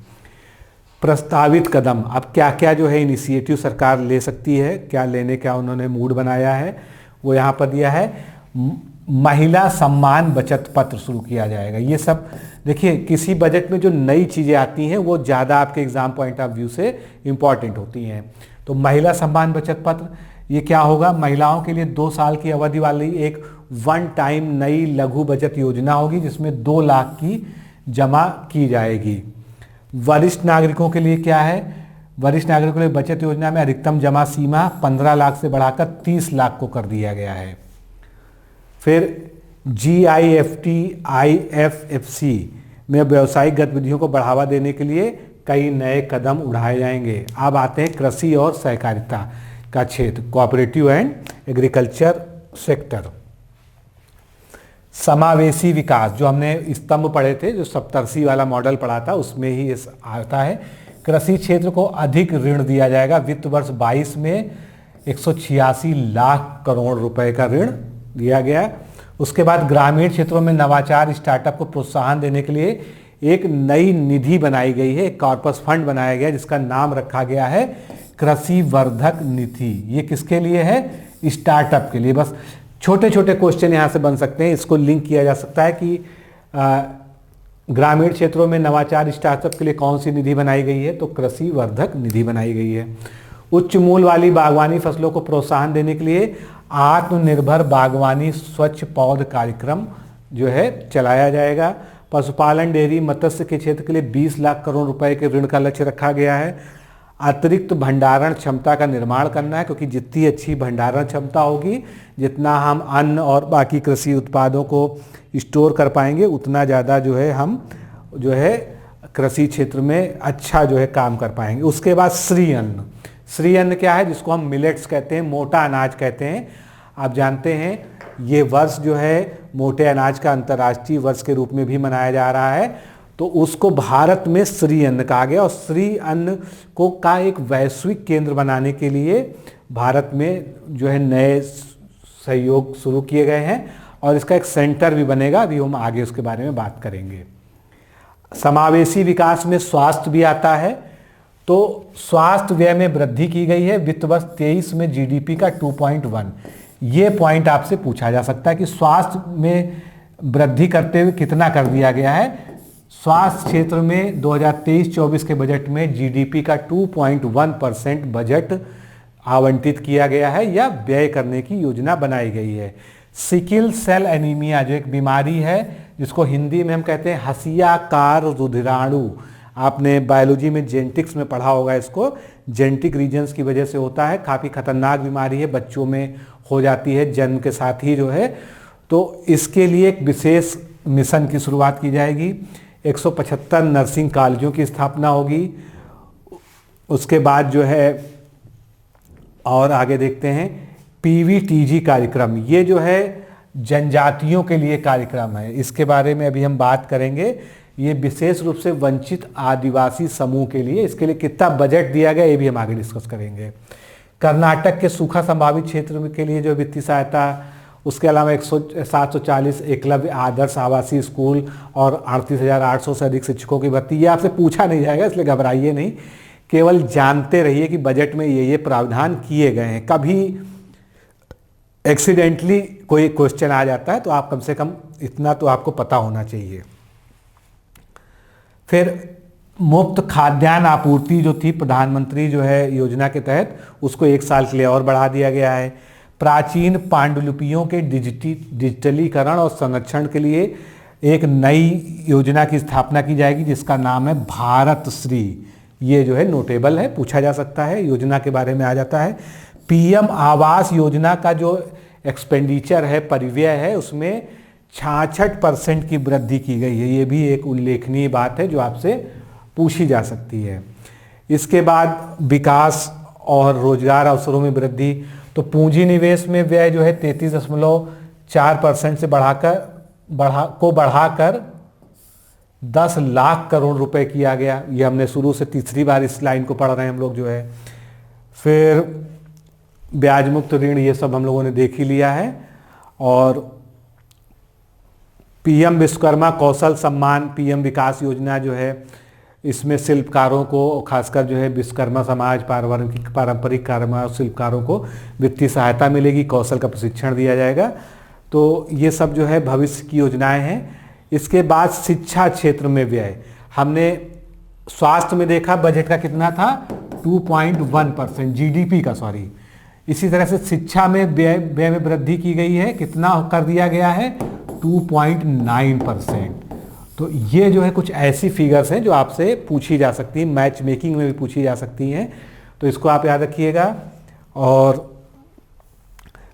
प्रस्तावित कदम, अब क्या क्या जो है इनिशिएटिव सरकार ले सकती है, क्या लेने का उन्होंने मूड बनाया है वो यहाँ पर दिया है। महिला सम्मान बचत पत्र शुरू किया जाएगा। ये सब देखिए, किसी बजट में जो नई चीज़ें आती हैं वो ज़्यादा आपके एग्जाम पॉइंट ऑफ व्यू से इम्पॉर्टेंट होती हैं। तो महिला सम्मान बचत पत्र, ये क्या होगा? महिलाओं के लिए 2 साल की अवधि वाली एक वन टाइम नई लघु बचत योजना होगी जिसमें 2 लाख की जमा की जाएगी। वरिष्ठ नागरिकों के लिए क्या है? वरिष्ठ नागरिकों के लिए बचत योजना में अधिकतम जमा सीमा 15 लाख से बढ़ाकर 30 लाख को कर दिया गया है। फिर GIFT IFFC में व्यावसायिक गतिविधियों को बढ़ावा देने के लिए कई नए कदम उठाए जाएंगे। अब आते हैं कृषि और सहकारिता का क्षेत्र, कोऑपरेटिव एंड एग्रीकल्चर सेक्टर। समावेशी विकास, जो हमने स्तंभ पढ़े थे, जो सप्तर्षि वाला मॉडल पढ़ा था, उसमें ही ये आता है। कृषि क्षेत्र को अधिक ऋण दिया जाएगा। वित्त वर्ष 22 में 186 लाख करोड़ रुपए का ऋण दिया गया। उसके बाद ग्रामीण क्षेत्रों में नवाचार स्टार्टअप को प्रोत्साहन देने के लिए एक नई निधि बनाई गई है, एक कॉर्पस फंड बनाया गया जिसका नाम रखा गया है कृषि वर्धक निधि। ये किसके लिए है? स्टार्टअप के लिए। बस छोटे छोटे क्वेश्चन यहाँ से बन सकते हैं, इसको लिंक किया जा सकता है कि ग्रामीण क्षेत्रों में नवाचार स्टार्टअप के लिए कौन सी निधि बनाई गई है? तो कृषि वर्धक निधि बनाई गई है। उच्च मूल्य वाली बागवानी फसलों को प्रोत्साहन देने के लिए आत्मनिर्भर बागवानी स्वच्छ पौध कार्यक्रम जो है चलाया जाएगा। पशुपालन, डेयरी, मत्स्य के क्षेत्र के लिए 20 लाख करोड़ रुपए के ऋण का लक्ष्य रखा गया है। अतिरिक्त भंडारण क्षमता का निर्माण करना है, क्योंकि जितनी अच्छी भंडारण क्षमता होगी, जितना हम अन्न और बाकी कृषि उत्पादों को स्टोर कर पाएंगे, उतना ज़्यादा जो है हम जो है कृषि क्षेत्र में अच्छा जो है काम कर पाएंगे। उसके बाद श्री अन्न। श्री अन्न क्या है? जिसको हम मिलेट्स कहते हैं, मोटा अनाज कहते हैं। आप जानते हैं ये वर्ष जो है मोटे अनाज का अंतर्राष्ट्रीय वर्ष के रूप में भी मनाया जा रहा है। तो उसको भारत में श्री अन्न कहा गया, और श्री अन्न को का एक वैश्विक केंद्र बनाने के लिए भारत में जो है नए सहयोग शुरू किए गए हैं, और इसका एक सेंटर भी बनेगा। अभी हम आगे उसके बारे में बात करेंगे। समावेशी विकास में स्वास्थ्य भी आता है। तो स्वास्थ्य व्यय में वृद्धि की गई है। वित्त वर्ष 23 में GDP का 2.1। ये पॉइंट आपसे पूछा जा सकता है कि स्वास्थ्य में वृद्धि करते हुए कितना कर दिया गया है। स्वास्थ्य क्षेत्र में 2023-24 के बजट में GDP का 2.1% बजट आवंटित किया गया है या व्यय करने की योजना बनाई गई है। सिकिल सेल एनीमिया जो एक बीमारी है, जिसको हिंदी में हम कहते हैं हसियाकार रुधिराणु, आपने बायोलॉजी में जेनेटिक्स में पढ़ा होगा। इसको जेनेटिक रीजन्स की वजह से होता है, काफ़ी खतरनाक बीमारी है, बच्चों में हो जाती है जन्म के साथ ही जो है। तो इसके लिए एक विशेष मिशन की शुरुआत की जाएगी। 175 नर्सिंग कॉलेजों की स्थापना होगी। उसके बाद जो है और आगे देखते हैं PVTG कार्यक्रम। ये जो है जनजातियों के लिए कार्यक्रम है, इसके बारे में अभी हम बात करेंगे। ये विशेष रूप से वंचित आदिवासी समूह के लिए, इसके लिए कितना बजट दिया गया ये भी हम आगे डिस्कस करेंगे। कर्नाटक के सूखा संभावित क्षेत्र के लिए जो वित्तीय सहायता, उसके अलावा 740 एकलव्य आदर्श आवासीय स्कूल और 38,800 से अधिक शिक्षकों की भर्ती। ये आपसे पूछा नहीं जाएगा, इसलिए घबराइए नहीं, केवल जानते रहिए कि बजट में ये प्रावधान किए गए हैं। कभी एक्सीडेंटली कोई क्वेश्चन आ जाता है तो आप कम से कम इतना तो आपको पता होना चाहिए। फिर मुफ्त खाद्यान्न आपूर्ति जो थी प्रधानमंत्री जो है योजना के तहत, उसको 1 साल के लिए और बढ़ा दिया गया है। प्राचीन पांडुलिपियों के डिजिटलीकरण और संरक्षण के लिए एक नई योजना की स्थापना की जाएगी जिसका नाम है भारत श्री। ये जो है नोटेबल है, पूछा जा सकता है, योजना के बारे में आ जाता है। PM आवास योजना का जो एक्सपेंडिचर है, परिव्यय है, उसमें 66% की वृद्धि की गई है। ये भी एक उल्लेखनीय बात है जो आपसे पूछी जा सकती है। इसके बाद विकास और रोजगार अवसरों में वृद्धि। तो पूंजी निवेश में व्यय जो है 33.4% से बढ़ाकर 10 लाख करोड़ रुपए किया गया। ये हमने शुरू से तीसरी बार इस लाइन को पढ़ रहे हैं हम लोग जो है। फिर ब्याज मुक्त ऋण, ये सब हम लोगों ने देख ही लिया है। और PM विश्वकर्मा कौशल सम्मान, PM विकास योजना जो है, इसमें शिल्पकारों को, खासकर जो है विश्वकर्मा समाज, पारंपरिक कारीगर शिल्पकारों को वित्तीय सहायता मिलेगी, कौशल का प्रशिक्षण दिया जाएगा। तो ये सब जो है भविष्य की योजनाएं हैं। इसके बाद शिक्षा क्षेत्र में व्यय, हमने स्वास्थ्य में देखा बजट का कितना था 2.1% जीडीपी का, सॉरी। इसी तरह से शिक्षा में व्यय में वृद्धि की गई है, कितना कर दिया गया है 2.9%। तो ये जो है कुछ ऐसी फिगर्स हैं जो आपसे पूछी जा सकती हैं, मैच मेकिंग में भी पूछी जा सकती हैं, तो इसको आप याद रखिएगा। और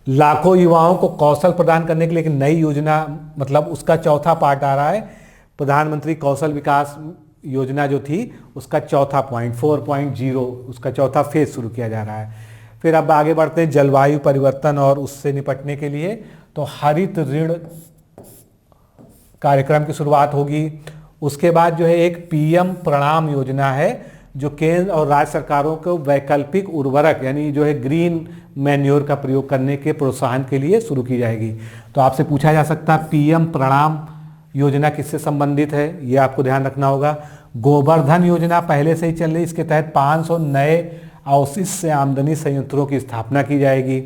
लाखों युवाओं को कौशल प्रदान करने के लिए एक नई योजना, मतलब उसका चौथा पार्ट आ रहा है, प्रधानमंत्री कौशल विकास योजना जो थी उसका चौथा पॉइंट 4.0, उसका चौथा फेज शुरू किया जा रहा है। फिर अब आगे बढ़ते हैं जलवायु परिवर्तन और उससे निपटने के लिए, तो हरित ऋण कार्यक्रम की शुरुआत होगी। उसके बाद जो है एक पीएम प्रणाम योजना है जो केंद्र और राज्य सरकारों को वैकल्पिक उर्वरक यानी जो है ग्रीन मैन्योर का प्रयोग करने के प्रोत्साहन के लिए शुरू की जाएगी। तो आपसे पूछा जा सकता है पीएम प्रणाम योजना किससे संबंधित है, ये आपको ध्यान रखना होगा। गोवर्धन योजना पहले से ही चल रही, इसके तहत 500 नए अवशिष्ट से आमदनी संयंत्रों की स्थापना की जाएगी।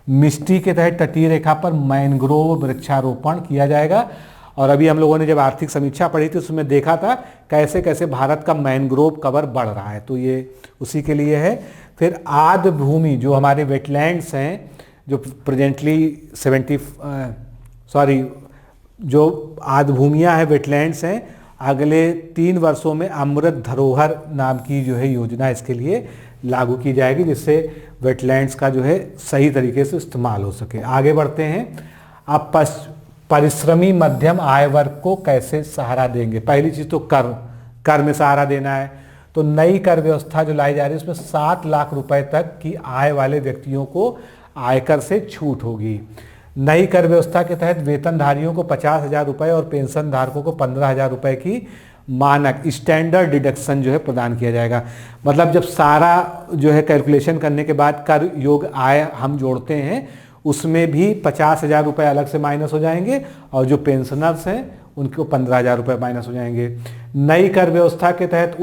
मिष्टी के तहत तटीय रेखा पर मैनग्रोव वृक्षारोपण किया जाएगा। और अभी हम लोगों ने जब आर्थिक समीक्षा पढ़ी थी उसमें देखा था कैसे कैसे भारत का मैनग्रोव कवर बढ़ रहा है, तो ये उसी के लिए है। फिर आर्द्र भूमि जो हमारे वेटलैंड्स हैं, जो प्रेजेंटली जो आर्द्र भूमियाँ हैं, वेटलैंड्स हैं, अगले 3 वर्षों में अमृत धरोहर नाम की जो है योजना इसके लिए लागू की जाएगी, जिससे वेटलैंड्स का जो है सही तरीके से इस्तेमाल हो सके। आगे बढ़ते हैं। अब परिश्रमी मध्यम आय वर्ग को कैसे सहारा देंगे। पहली चीज़ तो कर में सहारा देना है। तो नई कर व्यवस्था जो लाई जा रही है उसमें 7 लाख रुपए तक की आय वाले व्यक्तियों को आयकर से छूट होगी। नई कर व्यवस्था के तहत वेतनधारियों को 50,000 रुपये और पेंशन धारकों को 15,000 रुपये की मानक स्टैंडर्ड डिडक्शन जो है प्रदान किया जाएगा। मतलब जब सारा जो है कैलकुलेशन करने के बाद कर योग आय हम जोड़ते हैं उसमें भी 50,000 रुपये अलग से माइनस हो जाएंगे और जो पेंशनर्स हैं उनको 15,000 रुपये माइनस हो जाएंगे। नई कर व्यवस्था के तहत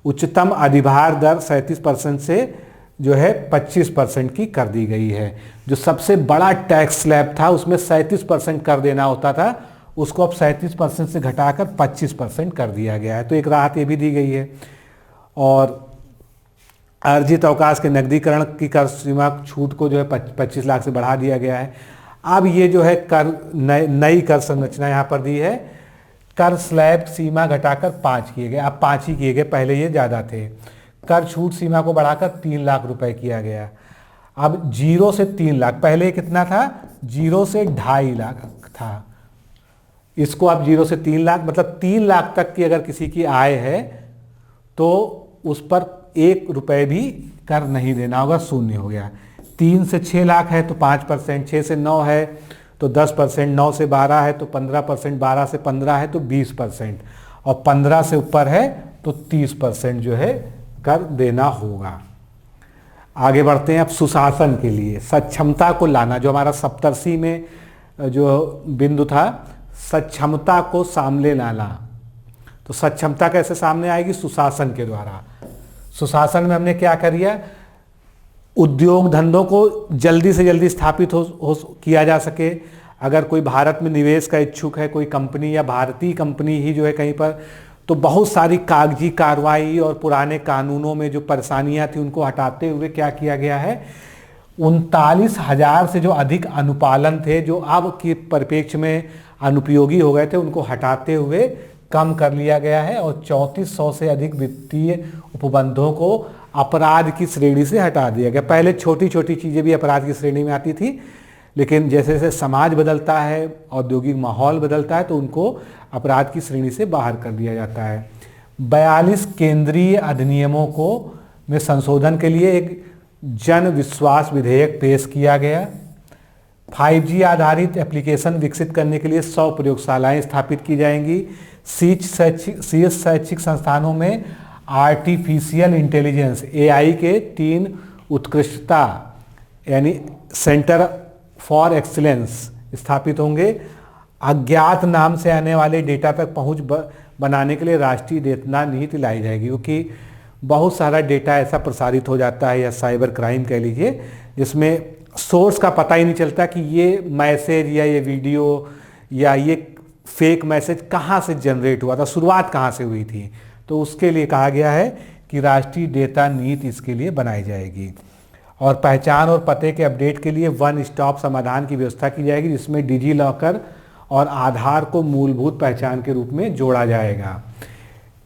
उच्चतम अधिभार दर 37% से जो है 25% की कर दी गई है। जो सबसे बड़ा टैक्स स्लैब था उसमें 37% कर देना होता था, उसको अब 37% से घटाकर 25% कर दिया गया है, तो एक राहत ये भी दी गई है। और अर्जित अवकाश के नकदीकरण की कर सीमा छूट को जो है 25 लाख से बढ़ा दिया गया है। अब ये जो है कर नई कर संरचना यहाँ पर दी है, कर स्लैब सीमा घटाकर 5 किए गए, अब 5 ही किए गए, पहले ये ज़्यादा थे। कर छूट सीमा को बढ़ाकर 3 लाख रुपए किया गया। अब 0 से 3 लाख, पहले कितना था 0 से 2.5 लाख था, इसको अब 0 से 3 लाख, मतलब 3 लाख तक की अगर किसी की आय है तो उस पर 1 रुपये भी कर नहीं देना होगा, शून्य हो गया। 3 से 6 लाख है तो 5%, 6 से 9 है तो 10%, 9 से 12 है तो 15%, 12 से 15 है तो 20%, और 15 से ऊपर है तो 30% जो है कर देना होगा। आगे बढ़ते हैं अब सुशासन के लिए सक्षमता को लाना, जो हमारा सप्तर्षि में जो बिंदु था, सक्षमता को सामने लाना। तो सक्षमता कैसे सामने आएगी? सुशासन के द्वारा। सुशासन में हमने क्या किया, उद्योग धंधों को जल्दी से जल्दी स्थापित किया जा सके। अगर कोई भारत में निवेश का इच्छुक है, कोई कंपनी या भारतीय कंपनी ही जो है कहीं पर, तो बहुत सारी कागजी कार्रवाई और पुराने कानूनों में जो परेशानियां थी उनको हटाते हुए क्या किया गया है, 39,000 से जो अधिक अनुपालन थे जो अब के परिप्रेक्ष्य में अनुपयोगी हो गए थे, उनको हटाते हुए कम कर लिया गया है, और 3400 से अधिक वित्तीय उपबंधों को अपराध की श्रेणी से हटा दिया गया। पहले छोटी छोटी चीज़ें भी अपराध की श्रेणी में आती थी, लेकिन जैसे जैसे समाज बदलता है, औद्योगिक माहौल बदलता है, तो उनको अपराध की श्रेणी से बाहर कर दिया जाता है। 42 केंद्रीय अधिनियमों को में संशोधन के लिए एक जन विश्वास विधेयक पेश किया गया। 5G आधारित एप्लीकेशन विकसित करने के लिए 100 प्रयोगशालाएं स्थापित की जाएंगी। शीर्ष शैक्षिक संस्थानों में आर्टिफिशियल इंटेलिजेंस AI के 3 उत्कृष्टता यानी सेंटर फॉर एक्सीलेंस स्थापित होंगे। अज्ञात नाम से आने वाले डेटा तक पहुंच बनाने के लिए राष्ट्रीय डेटा नीति लाई जाएगी, क्योंकि बहुत सारा डेटा ऐसा प्रसारित हो जाता है, या साइबर क्राइम कह लीजिए, जिसमें सोर्स का पता ही नहीं चलता कि ये मैसेज या ये वीडियो या ये फेक मैसेज कहाँ से जनरेट हुआ था, शुरुआत कहाँ से हुई थी। तो उसके लिए कहा गया है कि राष्ट्रीय डेटा नीति इसके लिए बनाई जाएगी और पहचान और पते के अपडेट के लिए वन स्टॉप समाधान की व्यवस्था की जाएगी, जिसमें डिजी लॉकर और आधार को मूलभूत पहचान के रूप में जोड़ा जाएगा।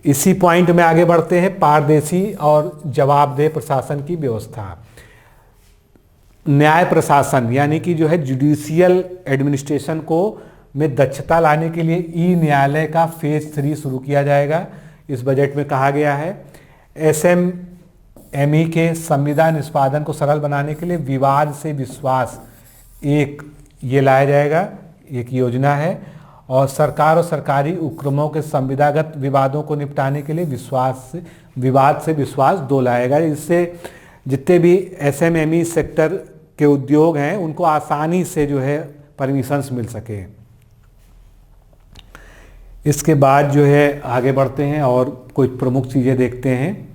इसी पॉइंट में आगे बढ़ते हैं, पारदर्शी और जवाबदेह प्रशासन की व्यवस्था। न्याय प्रशासन यानी कि जो है जुडिशियल एडमिनिस्ट्रेशन को में दक्षता लाने के लिए ई न्यायालय का फेज 3 शुरू किया जाएगा। इस बजट में कहा गया है एसएमई के संविदा निष्पादन को सरल बनाने के लिए विवाद से विश्वास एक ये लाया जाएगा, एक योजना है। और सरकार और सरकारी उपक्रमों के संविदागत विवादों को निपटाने के लिए विवाद से विश्वास 2 लाएगा। इससे जितने भी एसएमई सेक्टर के उद्योग हैं उनको आसानी से जो है परमिशंस मिल सके। इसके बाद जो है आगे बढ़ते हैं और कुछ प्रमुख चीज़ें देखते हैं।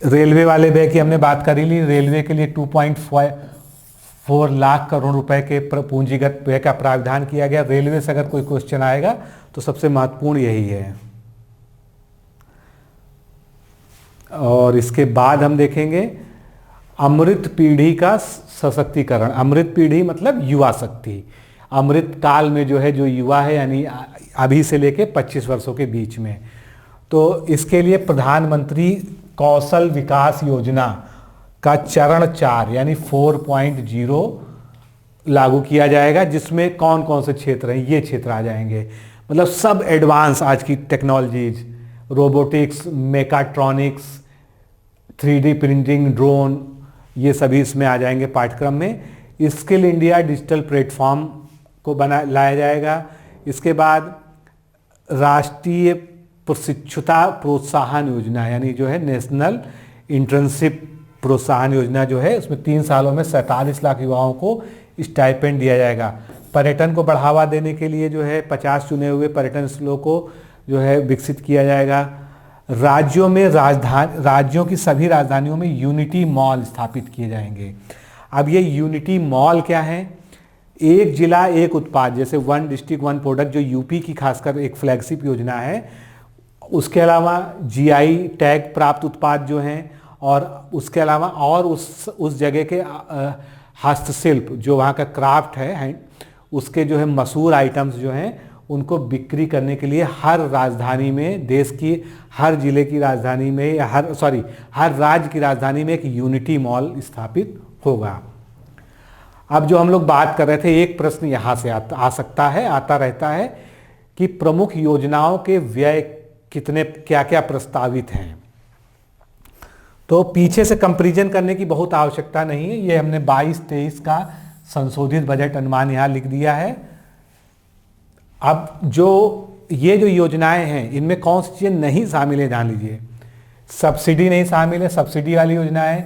रेलवे वाले व्यय की हमने बात कर ही ली। रेलवे के लिए 2.4 लाख करोड़ रुपए के पूंजीगत व्यय का प्रावधान किया गया। रेलवे से अगर कोई क्वेश्चन आएगा तो सबसे महत्वपूर्ण यही है। और इसके बाद हम देखेंगे अमृत पीढ़ी का सशक्तिकरण। अमृत पीढ़ी मतलब युवा शक्ति। अमृत काल में जो है जो युवा है यानी अभी से लेके 25 वर्षों के बीच में, तो इसके लिए प्रधानमंत्री कौशल विकास योजना का चरण 4 यानी 4.0 लागू किया जाएगा, जिसमें कौन कौन से क्षेत्र हैं ये क्षेत्र आ जाएंगे। मतलब सब एडवांस आज की technologies, robotics, mechatronics, 3D printing, drone, ये सभी इसमें आ जाएंगे पाठ्यक्रम में। स्किल इंडिया डिजिटल प्लेटफॉर्म को लाया जाएगा। इसके बाद राष्ट्रीय प्रशिक्षुता प्रोत्साहन योजना यानी जो है नेशनल इंटर्नशिप प्रोत्साहन योजना जो है उसमें 3 सालों में 47 लाख युवाओं को स्टाइपेंड दिया जाएगा। पर्यटन को बढ़ावा देने के लिए जो है 50 चुने हुए पर्यटन स्थलों को जो है विकसित किया जाएगा। राज्यों की सभी राजधानियों में यूनिटी मॉल स्थापित किए जाएंगे। अब ये यूनिटी मॉल क्या है? एक जिला एक उत्पाद, जैसे वन डिस्ट्रिक्ट वन प्रोडक्ट जो यूपी की खासकर एक फ्लैगशिप योजना है। उसके अलावा जीआई टैग प्राप्त उत्पाद जो हैं और उसके अलावा और उस जगह के हस्तशिल्प जो वहाँ का क्राफ्ट है उसके जो है मशहूर आइटम्स जो हैं उनको बिक्री करने के लिए हर राजधानी में, देश की हर जिले की राजधानी में या हर राज्य की राजधानी में एक यूनिटी मॉल स्थापित होगा। अब जो हम लोग बात कर रहे थे, एक प्रश्न यहाँ से आता रहता है कि प्रमुख योजनाओं के व्यय कितने, क्या क्या प्रस्तावित हैं। तो पीछे से कंपैरिजन करने की बहुत आवश्यकता नहीं है। ये हमने 22-23 का संशोधित बजट अनुमान यहाँ लिख दिया है। अब ये जो योजनाएं हैं इनमें कौन सी चीज़ें नहीं शामिल है ध्यान लीजिए। सब्सिडी नहीं शामिल है। सब्सिडी वाली योजनाएं,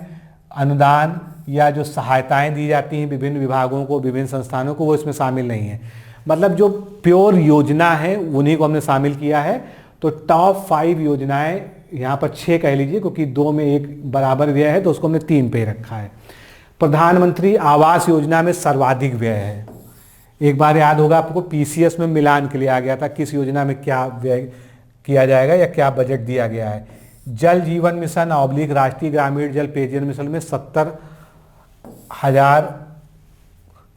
अनुदान या जो सहायताएं दी जाती हैं विभिन्न विभागों को, विभिन्न संस्थानों को, वो इसमें शामिल नहीं है। मतलब जो प्योर योजना है उन्हीं को हमने शामिल किया है। तो टॉप 5 योजनाएं यहाँ पर 6 कह लीजिए, क्योंकि 2 में 1 बराबर व्यय है तो उसको हमने 3 पे रखा है। प्रधानमंत्री आवास योजना में सर्वाधिक व्यय है। एक बार याद होगा आपको, पीसीएस में मिलान के लिए आ गया था किस योजना में क्या व्यय किया जाएगा या क्या बजट दिया गया है। जल जीवन मिशन / राष्ट्रीय ग्रामीण जल पेयजल मिशन में 70,000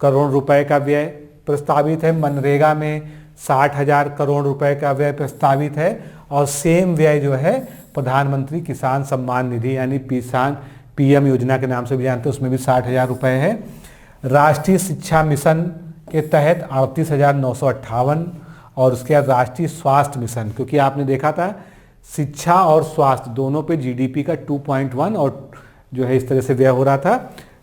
करोड़ रुपए का व्यय प्रस्तावित है। मनरेगा में 60,000 करोड़ रुपए का व्यय प्रस्तावित है। और सेम व्यय जो है प्रधानमंत्री किसान सम्मान निधि यानी पीएम योजना के नाम से भी जानते हैं, उसमें भी 60,000 रुपए है। राष्ट्रीय शिक्षा मिशन के तहत 38,958 और उसके बाद राष्ट्रीय स्वास्थ्य मिशन, क्योंकि आपने देखा था शिक्षा और स्वास्थ्य दोनों पे जीडीपी का 2.1 और जो है इस तरह से व्यय हो रहा था।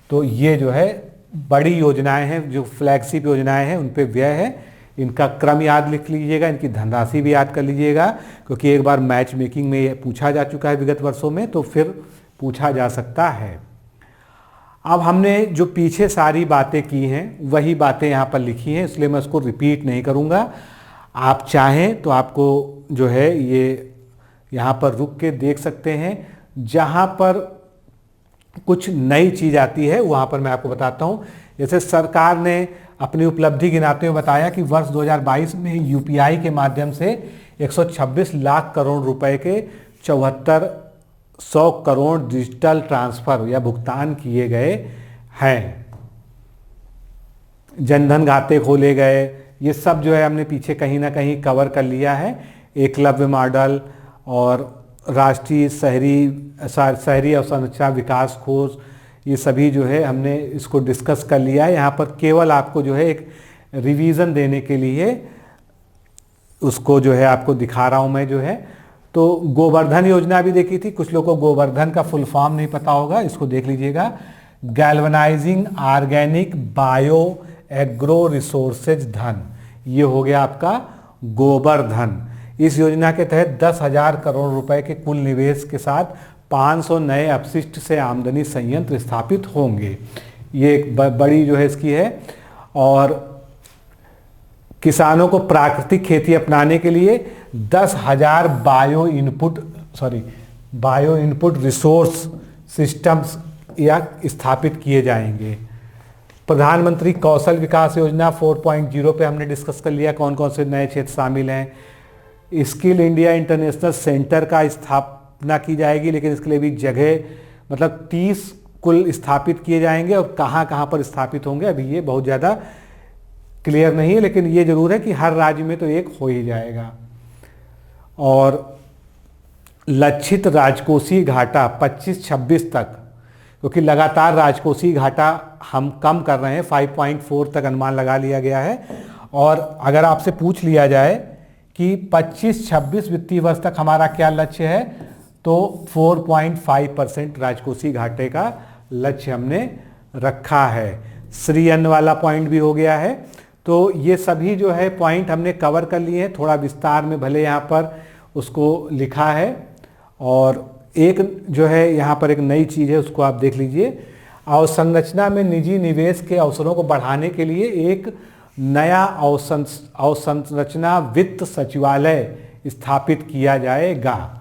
तो ये जो है बड़ी योजनाएं हैं, जो फ्लैगशिप योजनाएं हैं उन पे व्यय है। इनका क्रम याद लिख लीजिएगा, इनकी धनराशि भी याद कर लीजिएगा, क्योंकि एक बार मैच मेकिंग में ये पूछा जा चुका है विगत वर्षों में, तो फिर पूछा जा सकता है। अब हमने जो पीछे सारी बातें की हैं वही बातें यहाँ पर लिखी हैं, इसलिए मैं उसको रिपीट नहीं करूँगा। आप चाहें तो आपको जो है ये यहाँ पर रुक के देख सकते हैं। जहाँ पर कुछ नई चीज़ आती है वहाँ पर मैं आपको बताता हूँ। जैसे सरकार ने अपनी उपलब्धि गिनाते हुए बताया कि वर्ष 2022 में यूपीआई के माध्यम से 126 लाख करोड़ रुपए के 7400 करोड़ डिजिटल ट्रांसफर या भुगतान किए गए हैं। जनधन खाते खोले गए, ये सब जो है हमने पीछे कहीं ना कहीं कवर कर लिया है। एकलव्य मॉडल और राष्ट्रीय शहरी अवसंरचना विकास खोज, ये सभी जो है हमने इसको डिस्कस कर लिया है। यहाँ पर केवल आपको जो है एक रिवीजन देने के लिए उसको जो है आपको दिखा रहा हूँ मैं जो है। तो गोवर्धन योजना भी देखी थी, कुछ लोगों को गोवर्धन का फुल फॉर्म नहीं पता होगा, इसको देख लीजिएगा। Galvanising organic bio agro resources धन, ये हो गया आपका गोवर्धन। इस योजना के तहत 10,000 करोड़ रुपए के कुल निवेश के साथ 500 नए अपशिष्ट से आमदनी संयंत्र स्थापित होंगे। ये एक बड़ी जो है इसकी है। और किसानों को प्राकृतिक खेती अपनाने के लिए 10,000 बायो इनपुट रिसोर्स सिस्टम्स या स्थापित किए जाएंगे। प्रधानमंत्री कौशल विकास योजना 4.0 पे हमने डिस्कस कर लिया कौन कौन से नए क्षेत्र शामिल हैं। स्किल इंडिया इंटरनेशनल सेंटर का स्थापना की जाएगी, लेकिन इसके लिए भी जगह मतलब 30 कुल स्थापित किए जाएंगे और कहाँ कहाँ पर स्थापित होंगे अभी ये बहुत ज़्यादा क्लियर नहीं है, लेकिन ये जरूर है कि हर राज्य में तो एक हो ही जाएगा। और लक्षित राजकोषीय घाटा 25-26 तक, क्योंकि लगातार राजकोषीय घाटा हम कम कर रहे हैं, 5.4 तक अनुमान लगा लिया गया है। और अगर आपसे पूछ लिया जाए कि 25-26 वित्तीय वर्ष तक हमारा क्या लक्ष्य है, तो 4.5% राजकोषीय घाटे का लक्ष्य हमने रखा है। श्री अन्न वाला पॉइंट भी हो गया है। तो ये सभी जो है पॉइंट हमने कवर कर लिए हैं, थोड़ा विस्तार में भले यहाँ पर उसको लिखा है। और एक जो है यहाँ पर एक नई चीज़ है, उसको आप देख लीजिए। अवसंरचना में निजी निवेश के अवसरों को बढ़ाने के लिए एक नया अवसंरचना वित्त सचिवालय स्थापित किया जाएगा।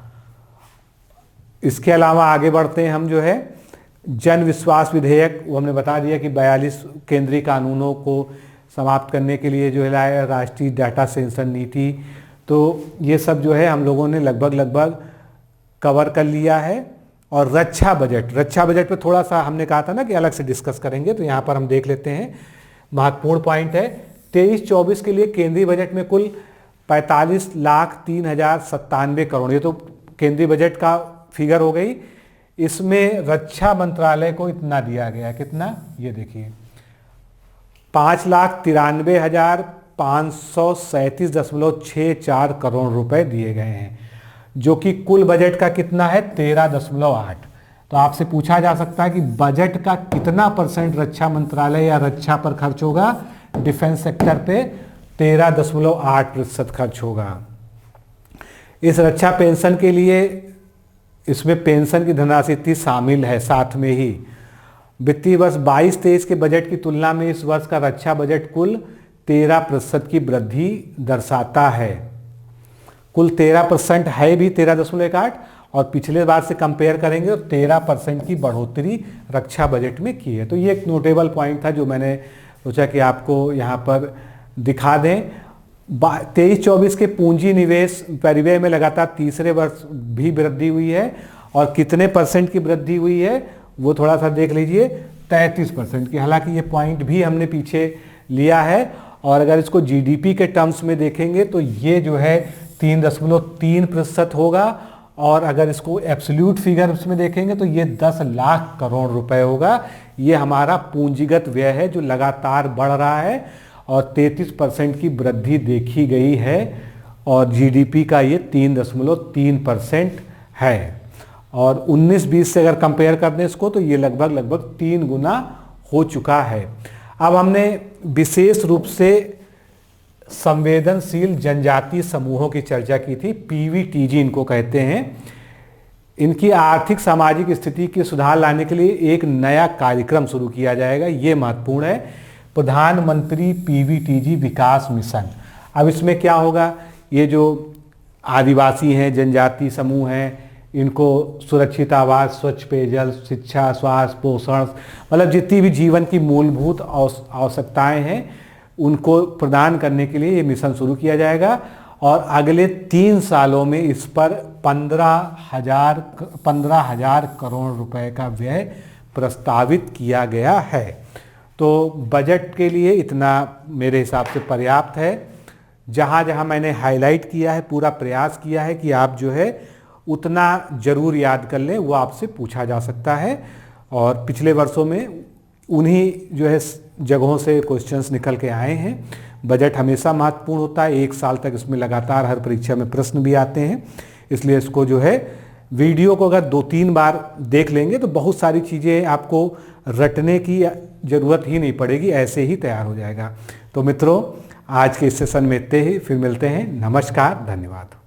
इसके अलावा आगे बढ़ते हैं हम जो है जन विश्वास विधेयक, वो हमने बता दिया कि 42 केंद्रीय कानूनों को समाप्त करने के लिए जो है लाया राष्ट्रीय डाटा सेंसर नीति। तो ये सब जो है हम लोगों ने लगभग कवर कर लिया है। और रक्षा बजट पे थोड़ा सा हमने कहा था ना कि अलग से डिस्कस करेंगे, तो यहाँ पर हम देख लेते हैं। महत्वपूर्ण पॉइंट है 23-24 के लिए केंद्रीय बजट में कुल 45,03,097 करोड़, ये तो केंद्रीय बजट का फिगर हो गई। इसमें रक्षा मंत्रालय को इतना दिया गया, कितना ये देखिए 5,93,537.64 करोड़ रुपए दिए गए हैं, जो कि कुल बजट का कितना है 13.8। तो आपसे पूछा जा सकता है कि बजट का कितना परसेंट रक्षा मंत्रालय या रक्षा पर खर्च होगा। डिफेंस सेक्टर पे 13.8% खर्च होगा। इस रक्षा पेंशन के लिए इसमें पेंशन की धनराशि इतनी शामिल है साथ में ही। वित्तीय वर्ष 22-23 के बजट की तुलना में इस वर्ष का रक्षा बजट कुल 13% की वृद्धि दर्शाता है। कुल 13% है भी 13.8, और पिछले बार से कंपेयर करेंगे तो 13% की बढ़ोतरी रक्षा बजट में की है। तो ये एक नोटेबल पॉइंट था जो मैंने सोचा कि आपको यहाँ पर दिखा दें। 23-24 के पूंजी निवेश परिव्यय में लगातार तीसरे वर्ष भी वृद्धि हुई है, और कितने परसेंट की वृद्धि हुई है वो थोड़ा सा देख लीजिए, 33% की। हालांकि ये पॉइंट भी हमने पीछे लिया है, और अगर इसको जीडीपी के टर्म्स में देखेंगे तो ये जो है 3.3% होगा, और अगर इसको एब्सोल्यूट फिगर्स में देखेंगे तो ये 10 लाख करोड़ रुपए होगा। ये हमारा पूंजीगत व्यय है जो लगातार बढ़ रहा है, और 33% की वृद्धि देखी गई है, और जीडीपी का ये 3.3% है। और 19-20 से अगर कंपेयर कर दें इसको तो ये लगभग 3 गुना हो चुका है। अब हमने विशेष रूप से संवेदनशील जनजातीय समूहों की चर्चा की थी, पीवीटीजी इनको कहते हैं। इनकी आर्थिक सामाजिक स्थिति के सुधार लाने के लिए एक नया कार्यक्रम शुरू किया जाएगा, ये महत्वपूर्ण है, प्रधानमंत्री पीवीटीजी विकास मिशन। अब इसमें क्या होगा, ये जो आदिवासी हैं, जनजातीय समूह हैं, इनको सुरक्षित आवास, स्वच्छ पेयजल, शिक्षा, स्वास्थ्य, पोषण, मतलब जितनी भी जीवन की मूलभूत आवश्यकताएं हैं उनको प्रदान करने के लिए ये मिशन शुरू किया जाएगा। और अगले 3 सालों में इस पर 15,000 करोड़ रुपए का व्यय प्रस्तावित किया गया है। तो बजट के लिए इतना मेरे हिसाब से पर्याप्त है। जहाँ जहाँ मैंने हाईलाइट किया है, पूरा प्रयास किया है कि आप जो है उतना ज़रूर याद कर लें, वो आपसे पूछा जा सकता है। और पिछले वर्षों में उन्हीं जो है जगहों से क्वेश्चंस निकल के आए हैं। बजट हमेशा महत्वपूर्ण होता है, 1 साल तक इसमें लगातार हर परीक्षा में प्रश्न भी आते हैं, इसलिए इसको जो है वीडियो को अगर 2-3 बार देख लेंगे तो बहुत सारी चीज़ें आपको रटने की ज़रूरत ही नहीं पड़ेगी, ऐसे ही तैयार हो जाएगा। तो मित्रों, आज के इस सेशन में इतने ही, फिर मिलते हैं। नमस्कार, धन्यवाद।